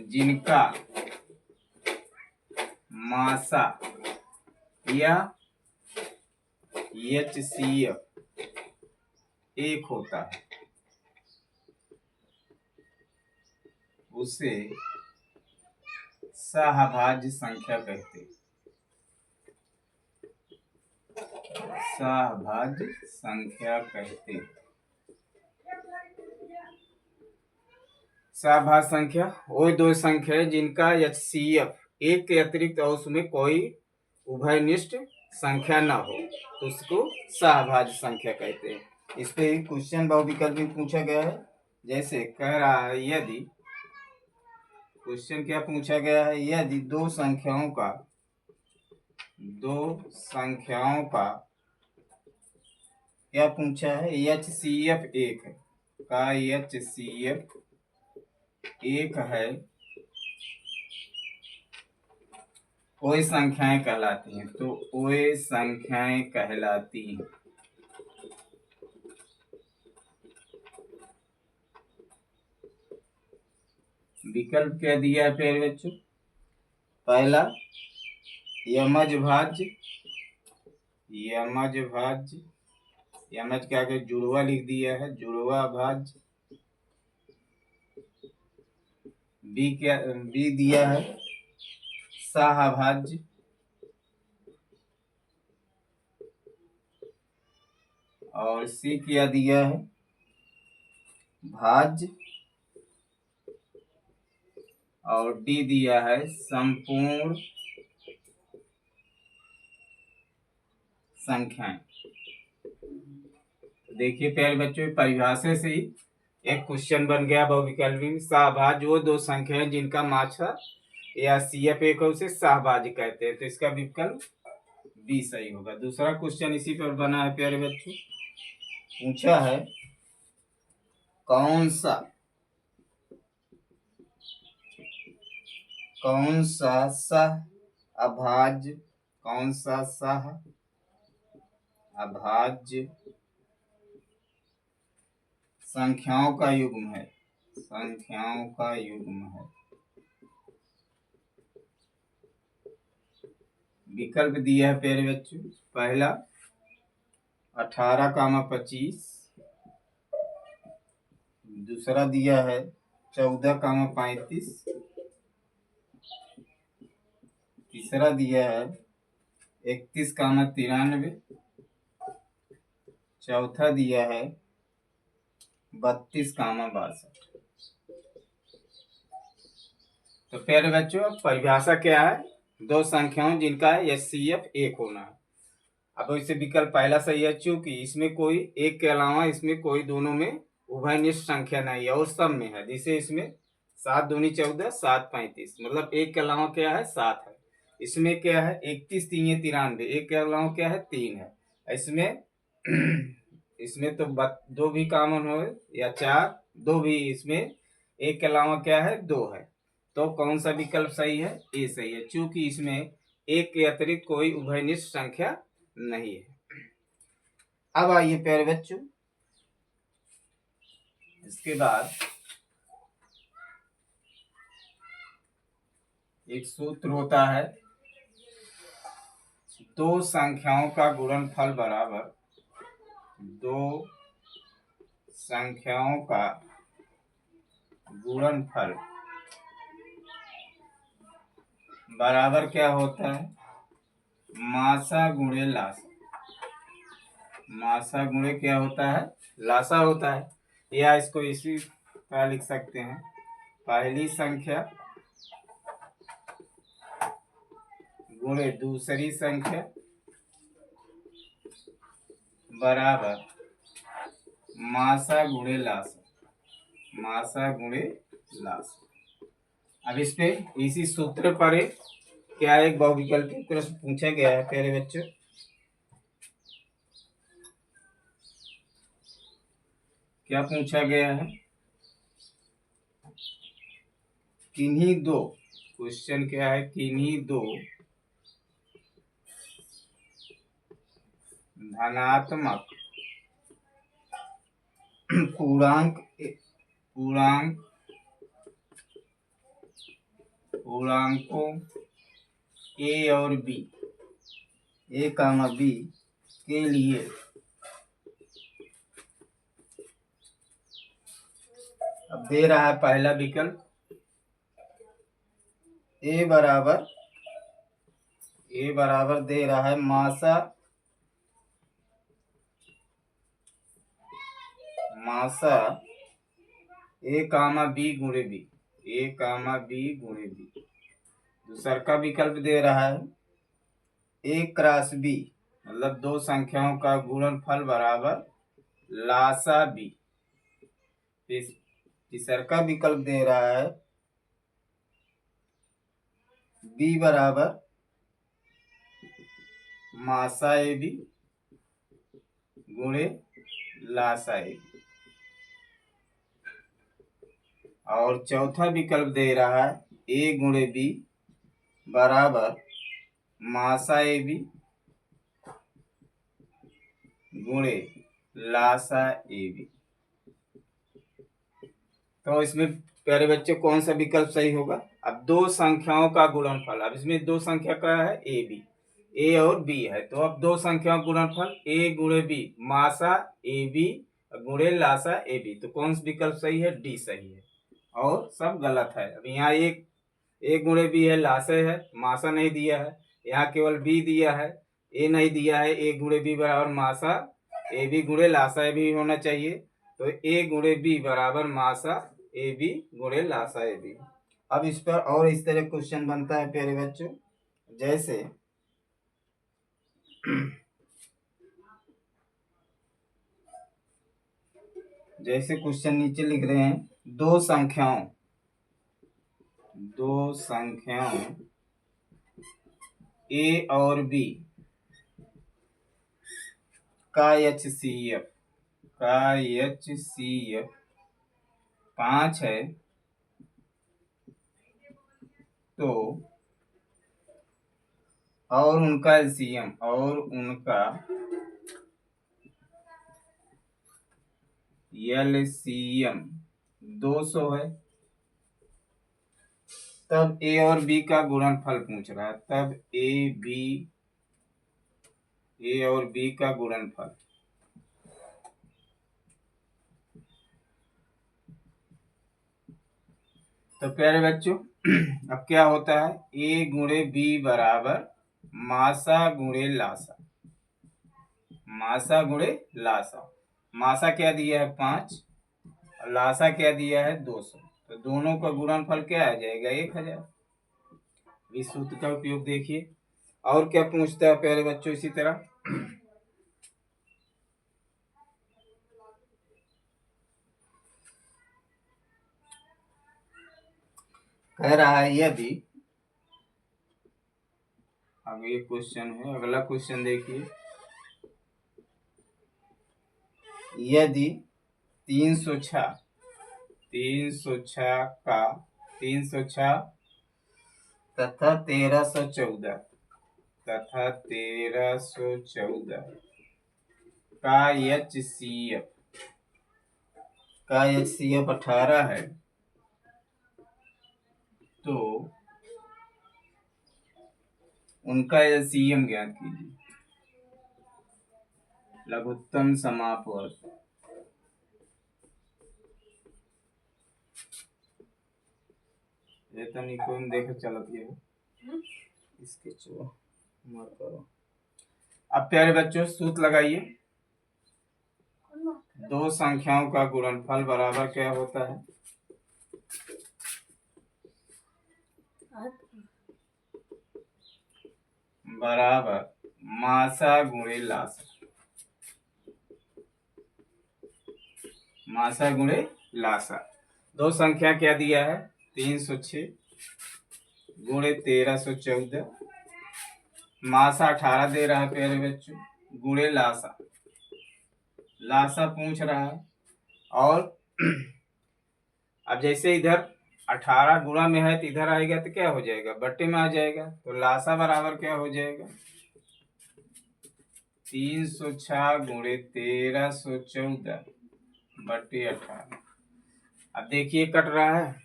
जिनका मासा या HCF 1 होता है, उसे सहभाज्य संख्या कहते हैं। सहभाज्य संख्या कहते हैं। सहभाज्य संख्या वो दो संख्या जिनका HCF 1 के अतिरिक्त और उसमें कोई उभयनिष्ठ संख्या न हो तो उसको सहभाज्य संख्या कहते हैं। इस पे क्वेश्चन बहुविकल्पी पूछा गया है। जैसे कह रहा है, यदि क्वेश्चन क्या पूछा गया है, यदि दो संख्याओं क्या पूछा है, HCF 1 है का HCF 1 है, कोई संख्याएं कहलाती हैं, तो कोई संख्याएं कहलाती हैं। विकल्प क्या दिया है प्यारे बच्चों, पहला यमज भाज्य, यमज क्या के जुड़वा लिख दिया है, जुड़वा भाज्य। बी दिया है सहभाज्य, और सी क्या दिया है, भाज्य, और डी दिया है संपूर्ण संख्याएं। देखिए प्यारे बच्चों, परिभाषा से ही एक क्वेश्चन बन गया बहुविकल्पी में। सहभाज्य वो दो संख्याएं जिनका मात्रा या CF 1 है, उसे सहभाज्य कहते हैं, तो इसका विकल्प बी सही होगा। दूसरा क्वेश्चन इसी पर बना है प्यारे बच्चों, पूछा है कौन सा सह अभाज्य संख्याओं का युग्म है, विकल्प दिया है प्यारे बच्चों, पहला 18, 25, दूसरा दिया है 14, 35, तीसरा दिया है 31, 93, चौथा दिया है 32, 62। तो प्यारे बच्चों, परिभाषा क्या है, दो संख्याओं जिनका HCF 1 होना है। अब इसे विकल्प पहला सही है, चूंकि इसमें कोई एक के अलावा इसमें कोई दोनों में उभयनिष्ठ संख्या नहीं है और सब में है। जैसे इसमें 7 दूनी 14, 7 35, मतलब एक के अलावा क्या है, 7 है। इसमें क्या है 31, 3 93, एक के अलावा क्या है, 3 है। इसमें तो दो भी कॉमन हो या 4, दो भी, इसमें एक के अलावा क्या है, 2 है। तो कौन सा विकल्प सही है, ए सही है, क्योंकि इसमें एक के अतिरिक्त कोई उभयनिष्ठ संख्या नहीं है। अब आइए प्यारे बच्चों, इसके बाद एक सूत्र होता है, दो संख्याओं का गुणनफल बराबर, दो संख्याओं का गुणनफल बराबर क्या होता है, मासा गुणे लासा। मासा गुणे क्या होता है, लासा होता है। या इसको इसी तरह लिख सकते हैं, पहली संख्या गुणे दूसरी संख्या बराबर मासा गुणे लासा। मासा गुणे लासा। अब इस पे इसी सूत्र पर क्या एक बहुविकल्पी प्रश्न पूछा गया है प्यारे बच्चों। क्या पूछा गया है, किन्हीं दो, क्वेश्चन क्या है, किन्हीं दो धनात्मक पूर्णांकों ए और बी, ए कामा बी के लिए अब दे रहा है पहला विकल्प, ए बराबर दे रहा है मासा ए कामा बी गुणे बी, ए कामा बी गुणे बी। दूसरा का विकल्प दे रहा है ए क्रॉस बी, मतलब दो संख्याओं का गुणनफल बराबर लासा बी। तीसरा का विकल्प दे रहा है बी बराबर मासा ए बी गुणे लासा ए बी। और चौथा विकल्प दे रहा है ए गुणे बी बराबर मासा ए बी गुणे लासा ए बी। तो इसमें प्यारे बच्चे कौन सा विकल्प सही होगा, अब दो संख्याओं का गुणनफल, अब इसमें दो संख्या का है ए बी, ए और बी है, तो अब दो संख्याओं का गुणनफल ए गुणे बी मासा ए बी गुणे लासा ए बी, तो कौन सा विकल्प सही है, डी सही है और सब गलत है। अब यहाँ एक ए गुणे बी है, लासे है, मासा नहीं दिया है, यहाँ केवल बी दिया है, ए नहीं दिया है। ए गुणे बी बराबर मासा ए बी गुणे लासा ए बी होना चाहिए, तो ए गुणे बी बराबर मासा ए बी गुणे लासा ए बी। अब इस पर और इस तरह क्वेश्चन बनता है प्यारे बच्चों, जैसे क्वेश्चन नीचे लिख रहे हैं, दो संख्याओं ए और बी का HCF 5 है, तो और उनका LCM 200 है, तब ए और बी का गुणनफल पूछ रहा है, तब ए और बी का गुणनफल। तो प्यारे बच्चों अब क्या होता है, ए गुणे बी बराबर मासा गुणे लासा। मासा गुणे लासा, मासा क्या दिया है 5 और लासा क्या दिया है 200, तो दोनों का गुणनफल क्या आ जाएगा 1000। इस सूत्र का उपयोग देखिए। और क्या पूछता है प्यारे बच्चों, इसी तरह कह रहा है, यदि, अब ये क्वेश्चन है, अगला क्वेश्चन देखिए, यदि 306 तथा 1314 तथा 1314 का HCF 18 है, तो उनका LCM ज्ञात कीजिए। लघुत्तम समापवर्ग। ये तो निकोन देख चलत है इसके चो मत करो। अब प्यारे बच्चों सूत्र लगाइए। दो संख्याओं का गुणनफल बराबर क्या होता है? बराबर मासा गुणे लासा। मासा गुणे लासा। दो संख्या क्या दिया है? 306 गुणे 1314। मासा 18 दे रहा है प्यारे बच्चों, गुणे लासा। लासा पूछ रहा है। और अब जैसे इधर 18 गुणा में है तो इधर आएगा तो क्या हो जाएगा? बट्टे में आ जाएगा। तो लासा बराबर क्या हो जाएगा? 306 गुणे 1314 बट्टे 18। अब देखिए कट रहा है,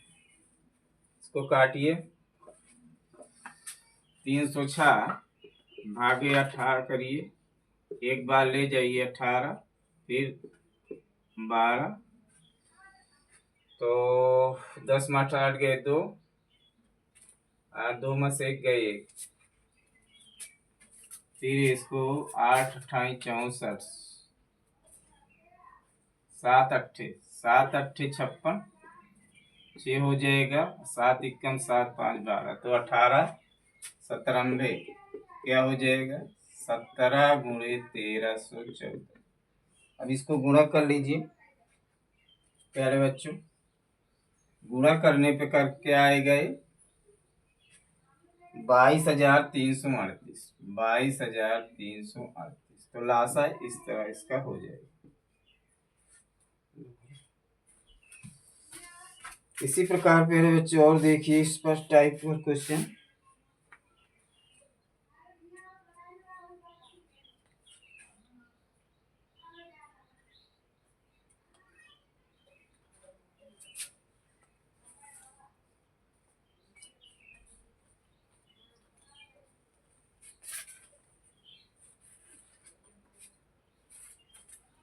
इसको काटिए। 306 भागे 18 करिए, एक बार ले जाइए 18, फिर 12, तो 10 में 18 गए 2, 2 में से 1 गए 1, फिर इसको 8 अट्ठाई 64, 7 अट्ठे 56, 6 हो जाएगा, 7 इक्कम 7 5 12, तो 18 97 क्या हो जाएगा? 17 गुणे 1314। अब इसको गुणा कर लीजिए प्यारे बच्चों। गुणा करने पे कर क्या आएगा? ये 22,338। 22,338। तो लासा इस तरह इसका हो जाएगा। इसी प्रकार प्यारे बच्चे और देखिए इस पर टाइप क्वेश्चन।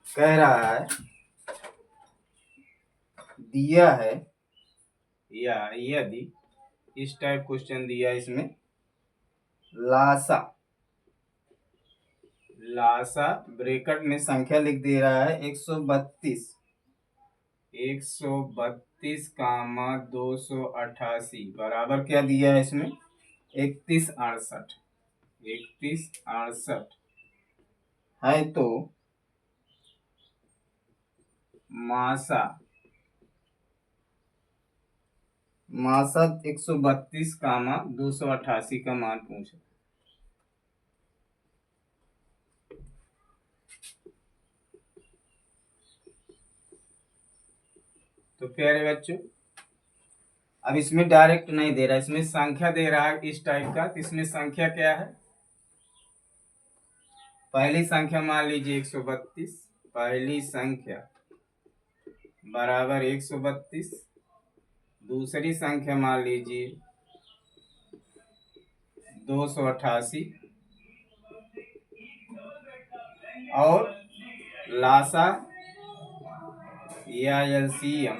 कह रहा है दिया है, या यदि इस टाइप क्वेश्चन दिया, इसमें लासा ब्रैकेट में संख्या लिख दे रहा है 132 कामा 288 बराबर क्या दिया है इसमें? 3168 है। तो मासा 132 कामा 288 का मान पूछा। तो प्यारे बच्चों अब इसमें डायरेक्ट नहीं दे रहा, इसमें संख्या दे रहा है इस टाइप का। तो इसमें संख्या क्या है? पहली संख्या मान लीजिए 132, पहली संख्या बराबर 132। दूसरी संख्या मान लीजिए 288, और लासा या LCM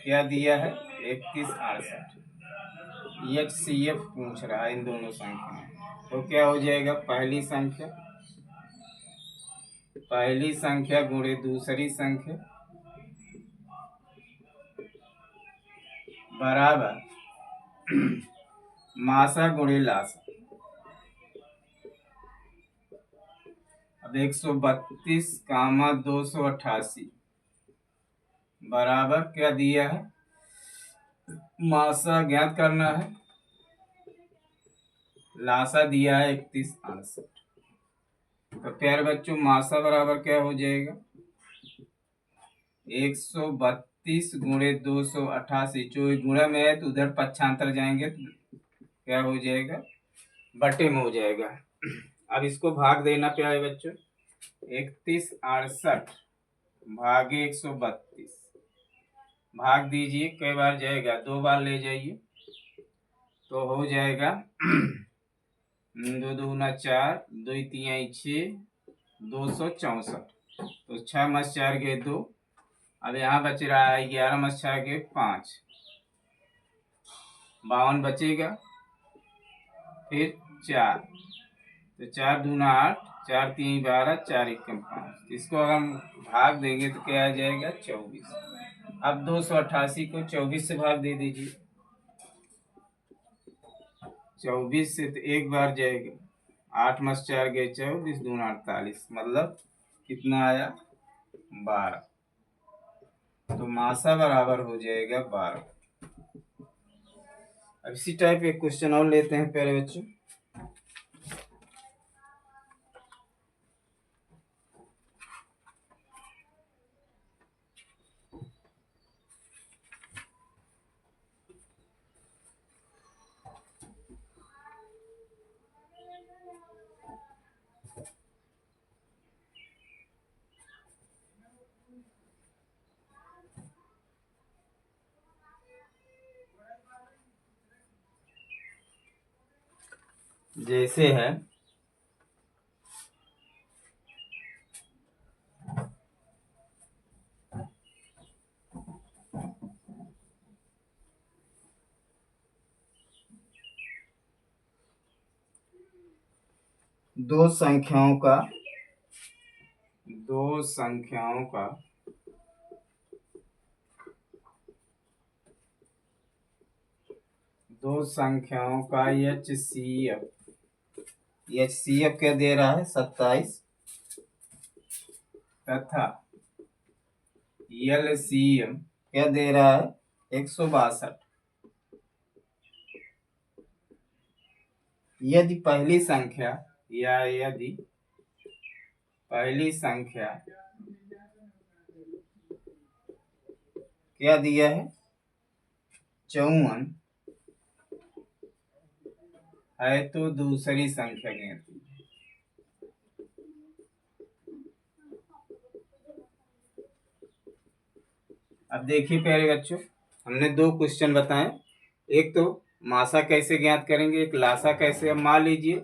क्या दिया है? 3168। HCF पूछ रहा है इन दोनों संख्या। तो क्या हो जाएगा? पहली संख्या गुणे दूसरी संख्या बराबर मासा गुणे लासा। अब 132 कामा 288 बराबर क्या दिया है? मासा ज्ञात करना है, लासा दिया है 3168। तो प्यारे बच्चों मासा बराबर क्या हो जाएगा? 132 गुणे 288। जो गुणा में है तो उधर पक्षांतर जाएंगे तो क्या हो जाएगा? बटे में हो जाएगा। अब इसको भाग देना प्यारे बच्चों, 3168 भागे 132, भाग दीजिए, कई बार जाएगा, 2 बार ले जाइए तो हो जाएगा 2 दूना 4, 2 तिया 6, 264। तो 6 मस 4 के 2, अब यहाँ बच रहा है 11 मस 6 के 5, 52 बचेगा, फिर 4, तो 4 दूना 8, 4 3 12, 4 1 5। इसको अगर हम भाग देंगे तो क्या आ जाएगा 24। अब 288 को 24 से भाग दे दीजिए, 24 से तो एक बार जाएगा, 8 मस 4 गए 24, दूना 48, मतलब कितना आया 12। तो मासा बराबर हो जाएगा 12। अब इसी टाइप एक क्वेश्चन और लेते हैं प्यारे बच्चों। जैसे है दो संख्याओं का HCF क्या दे रहा है 27 तथा LCM क्या दे रहा है 162। यदि पहली संख्या क्या दिया है 54 है तो दूसरी संख्या ज्ञात कीजिए। अब देखिए प्यारे बच्चों, हमने 2 क्वेश्चन बताए, एक तो मासा कैसे ज्ञात करेंगे, एक लासा कैसे। अब मान लीजिए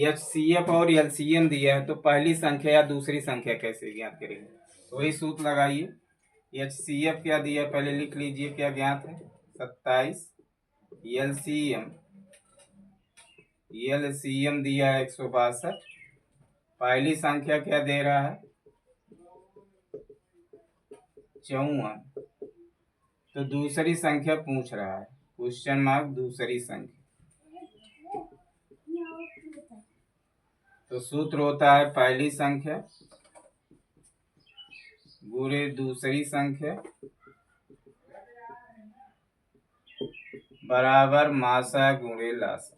HCF और LCM दिया है तो पहली संख्या या दूसरी संख्या कैसे ज्ञात करेंगे, तो वही सूत्र लगाइए। HCF क्या दिया पहले लिख लीजिए, क्या ज्ञात है 27, LCM दिया है 162, पहली संख्या क्या दे रहा है 54, तो दूसरी संख्या पूछ रहा है, क्वेश्चन मार्क दूसरी संख्या। तो सूत्र होता है पहली संख्या गुणे दूसरी संख्या बराबर मासा गुणे लासा।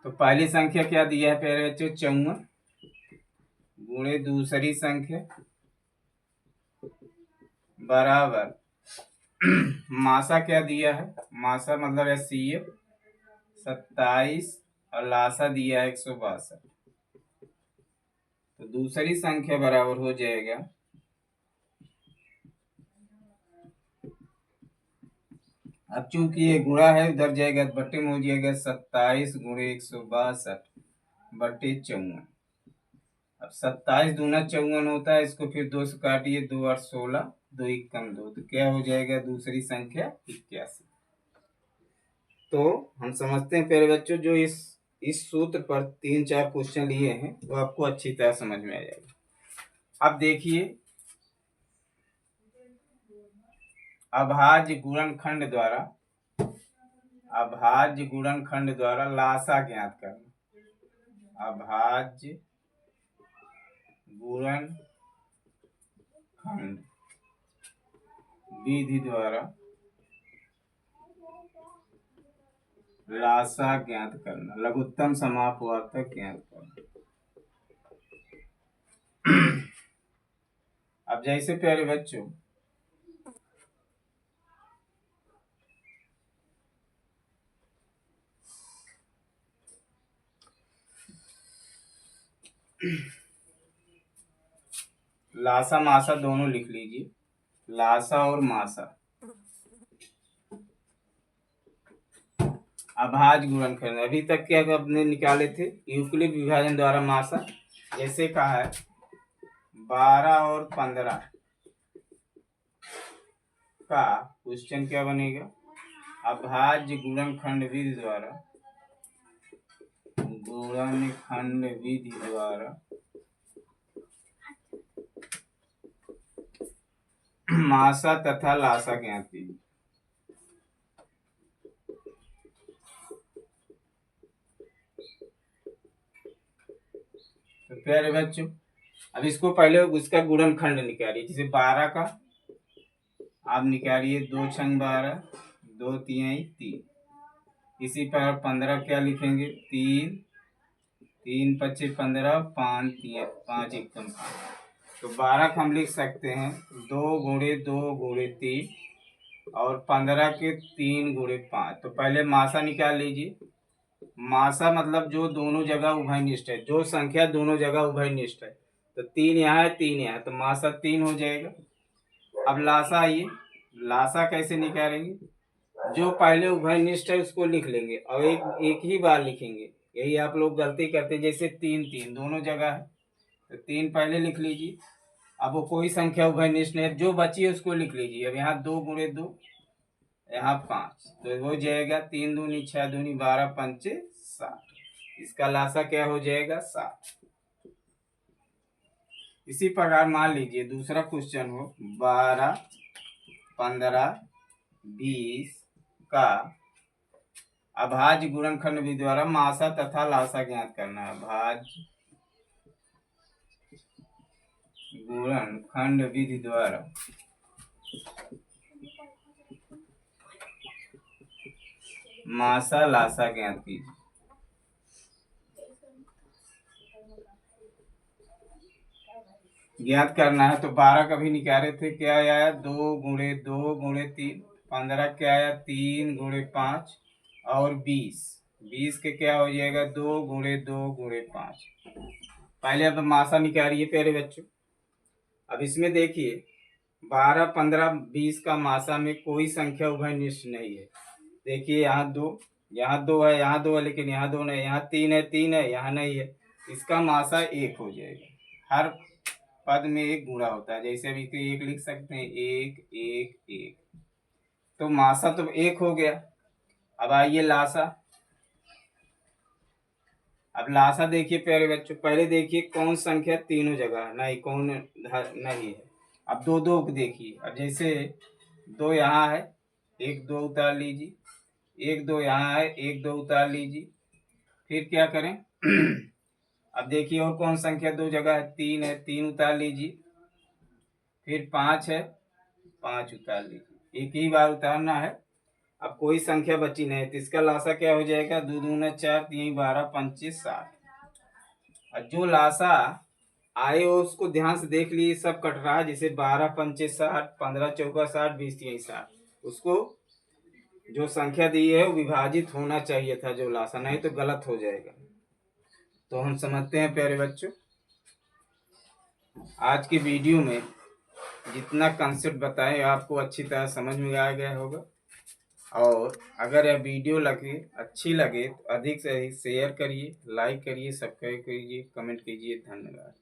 तो पहली संख्या क्या दिया है प्यारे बच्चों 54 गुणे दूसरी संख्या बराबर मासा क्या दिया है, मासा मतलब HCF 27 और लासा दिया है 162, तो दूसरी संख्या बराबर हो जाएगा अब चूंकि ये गुणा है उधर जाएगा बट्टे में हो जाएगा 27 गुणे 162 बट्टे 54। अब 27 दूना 54 होता है, इसको फिर 2 से काटिए, 2 8 16, 2 1 कम 2, तो क्या हो जाएगा दूसरी संख्या 81। तो हम समझते हैं प्यारे बच्चों, जो इस सूत्र पर 3-4 क्वेश्चन लिए हैं वो आपको अच्छी तरह समझ में आ जाएगा। अब देखिए अभाज्य गुणनखंड द्वारा लासा ज्ञात करना। अभाज्य गुणनखंड विधि द्वारा लासा ज्ञात करना, लघुत्तम समापवर्तक ज्ञात करना। अब जैसे प्यारे बच्चों लासा मासा दोनों लिख लीजिए, लासा और मासा। अभाज्य गुणनखंड अभी तक क्या आपने निकाले थे, यूक्लिड विभाजन द्वारा मासा। जैसे कहा है 12 और 15 का क्वेश्चन क्या बनेगा, अभाज्य गुणनखंड विधि द्वारा, गुणनखंड विधि द्वारा मासा तथा लासा ज्ञात कीजिए। तो प्यारे बच्चों, अब इसको पहले उसका गुणनखंड निकालिए। जैसे 12 का आप निकालिए 2 छंग 12, 2 तिहाई 3। इसी पर 15 क्या लिखेंगे, 3, 3 पच्चे 15, 5 5 एकदम 5। तो 12 का हम लिख सकते हैं 2 गुणे 2 गुणे 3 और 15 के 3 गुणे 5। तो पहले मासा निकाल लीजिए। मासा मतलब जो दोनों जगह उभयनिष्ठ है, जो संख्या दोनों जगह उभयनिष्ठ है। तो 3 यहाँ है 3 यहाँ है, तो मासा 3 हो जाएगा। अब लासा आइए, लासा कैसे निकालेंगे, जो पहले उभयनिष्ठ है उसको लिख लेंगे और एक ही बार लिखेंगे। यही आप लोग गलती करते हैं, जैसे 3 3 दोनों जगह है तो 3 पहले लिख लीजिए। अब वो कोई संख्या उभयनिष्ठ नहीं है, जो बची है उसको लिख लीजिए। अब यहाँ 2 गुणे 2, यहाँ 5, तो हो जाएगा 3 दूनी 6 दूनी 12 पंचे 7। इसका लासा क्या हो जाएगा, 7। इसी प्रकार मान लीजिए दूसरा क्वेश्चन हो 12, 15, 20 का अभाज्य गुणनखंड विधि द्वारा मासा तथा लासा ज्ञात करना है। अभाज्य गुणनखंड विधि द्वारा मासा लासा ज्ञात कीजिए। ज्ञात करना है तो 12 का भी निकाले थे, क्या आया 2 गुणे 2 गुणे 3। 15 क्या आया 3 गुणे 5 और 20 के क्या हो जाएगा 2 गुणे 2 गुणे 5। पहले अब मासा निकालिए प्यारे बच्चों। अब इसमें देखिए 12, 15, 20 का मासा में कोई संख्या उभयनिष्ठ नहीं है। देखिए यहाँ 2 है, यहाँ 2 है, लेकिन यहाँ 2 नहीं, यहाँ 3 है, 3 है, यहाँ नहीं है। इसका मासा 1 हो जाएगा। हर पद में 1 गुणा होता है, जैसे अभी 1 लिख सकते हैं, 1 1 1। तो मासा तो 1 हो गया। अब आइए लासा। अब लासा देखिए प्यारे बच्चों, पहले देखिए कौन संख्या तीनों जगह है, नहीं कौन नहीं है। अब 2 2 देखिए, अब जैसे 2 यहाँ है, 1 2 उतार लीजिए, 1 2 यहाँ है, 1 2 उतार लीजिए। फिर क्या करें अब देखिए और कौन संख्या 2 जगह है, 3 है, 3 उतार लीजिए। फिर 5 है, 5 उतार लीजिए। एक ही बार उतारना है। अब कोई संख्या बची नहीं, तो इसका लासा क्या हो जाएगा, 2 दूना 4, 3 12 पंचे 7। और जो लासा आए हो उसको ध्यान से देख लीजिए, सब कट रहा है। जैसे 12 पंचे 60, 15 चौका 60, 20 3 60। उसको जो संख्या दी है वो विभाजित होना चाहिए था जो लासा, नहीं तो गलत हो जाएगा। तो हम समझते हैं प्यारे बच्चों, आज की वीडियो में जितना कंसेप्ट बताए आपको अच्छी तरह समझ में आ गया होगा। और अगर यह वीडियो अच्छी लगे तो अधिक से अधिक शेयर करिए, लाइक करिए, सब्सक्राइब करिए, कमेंट कीजिए। धन्यवाद।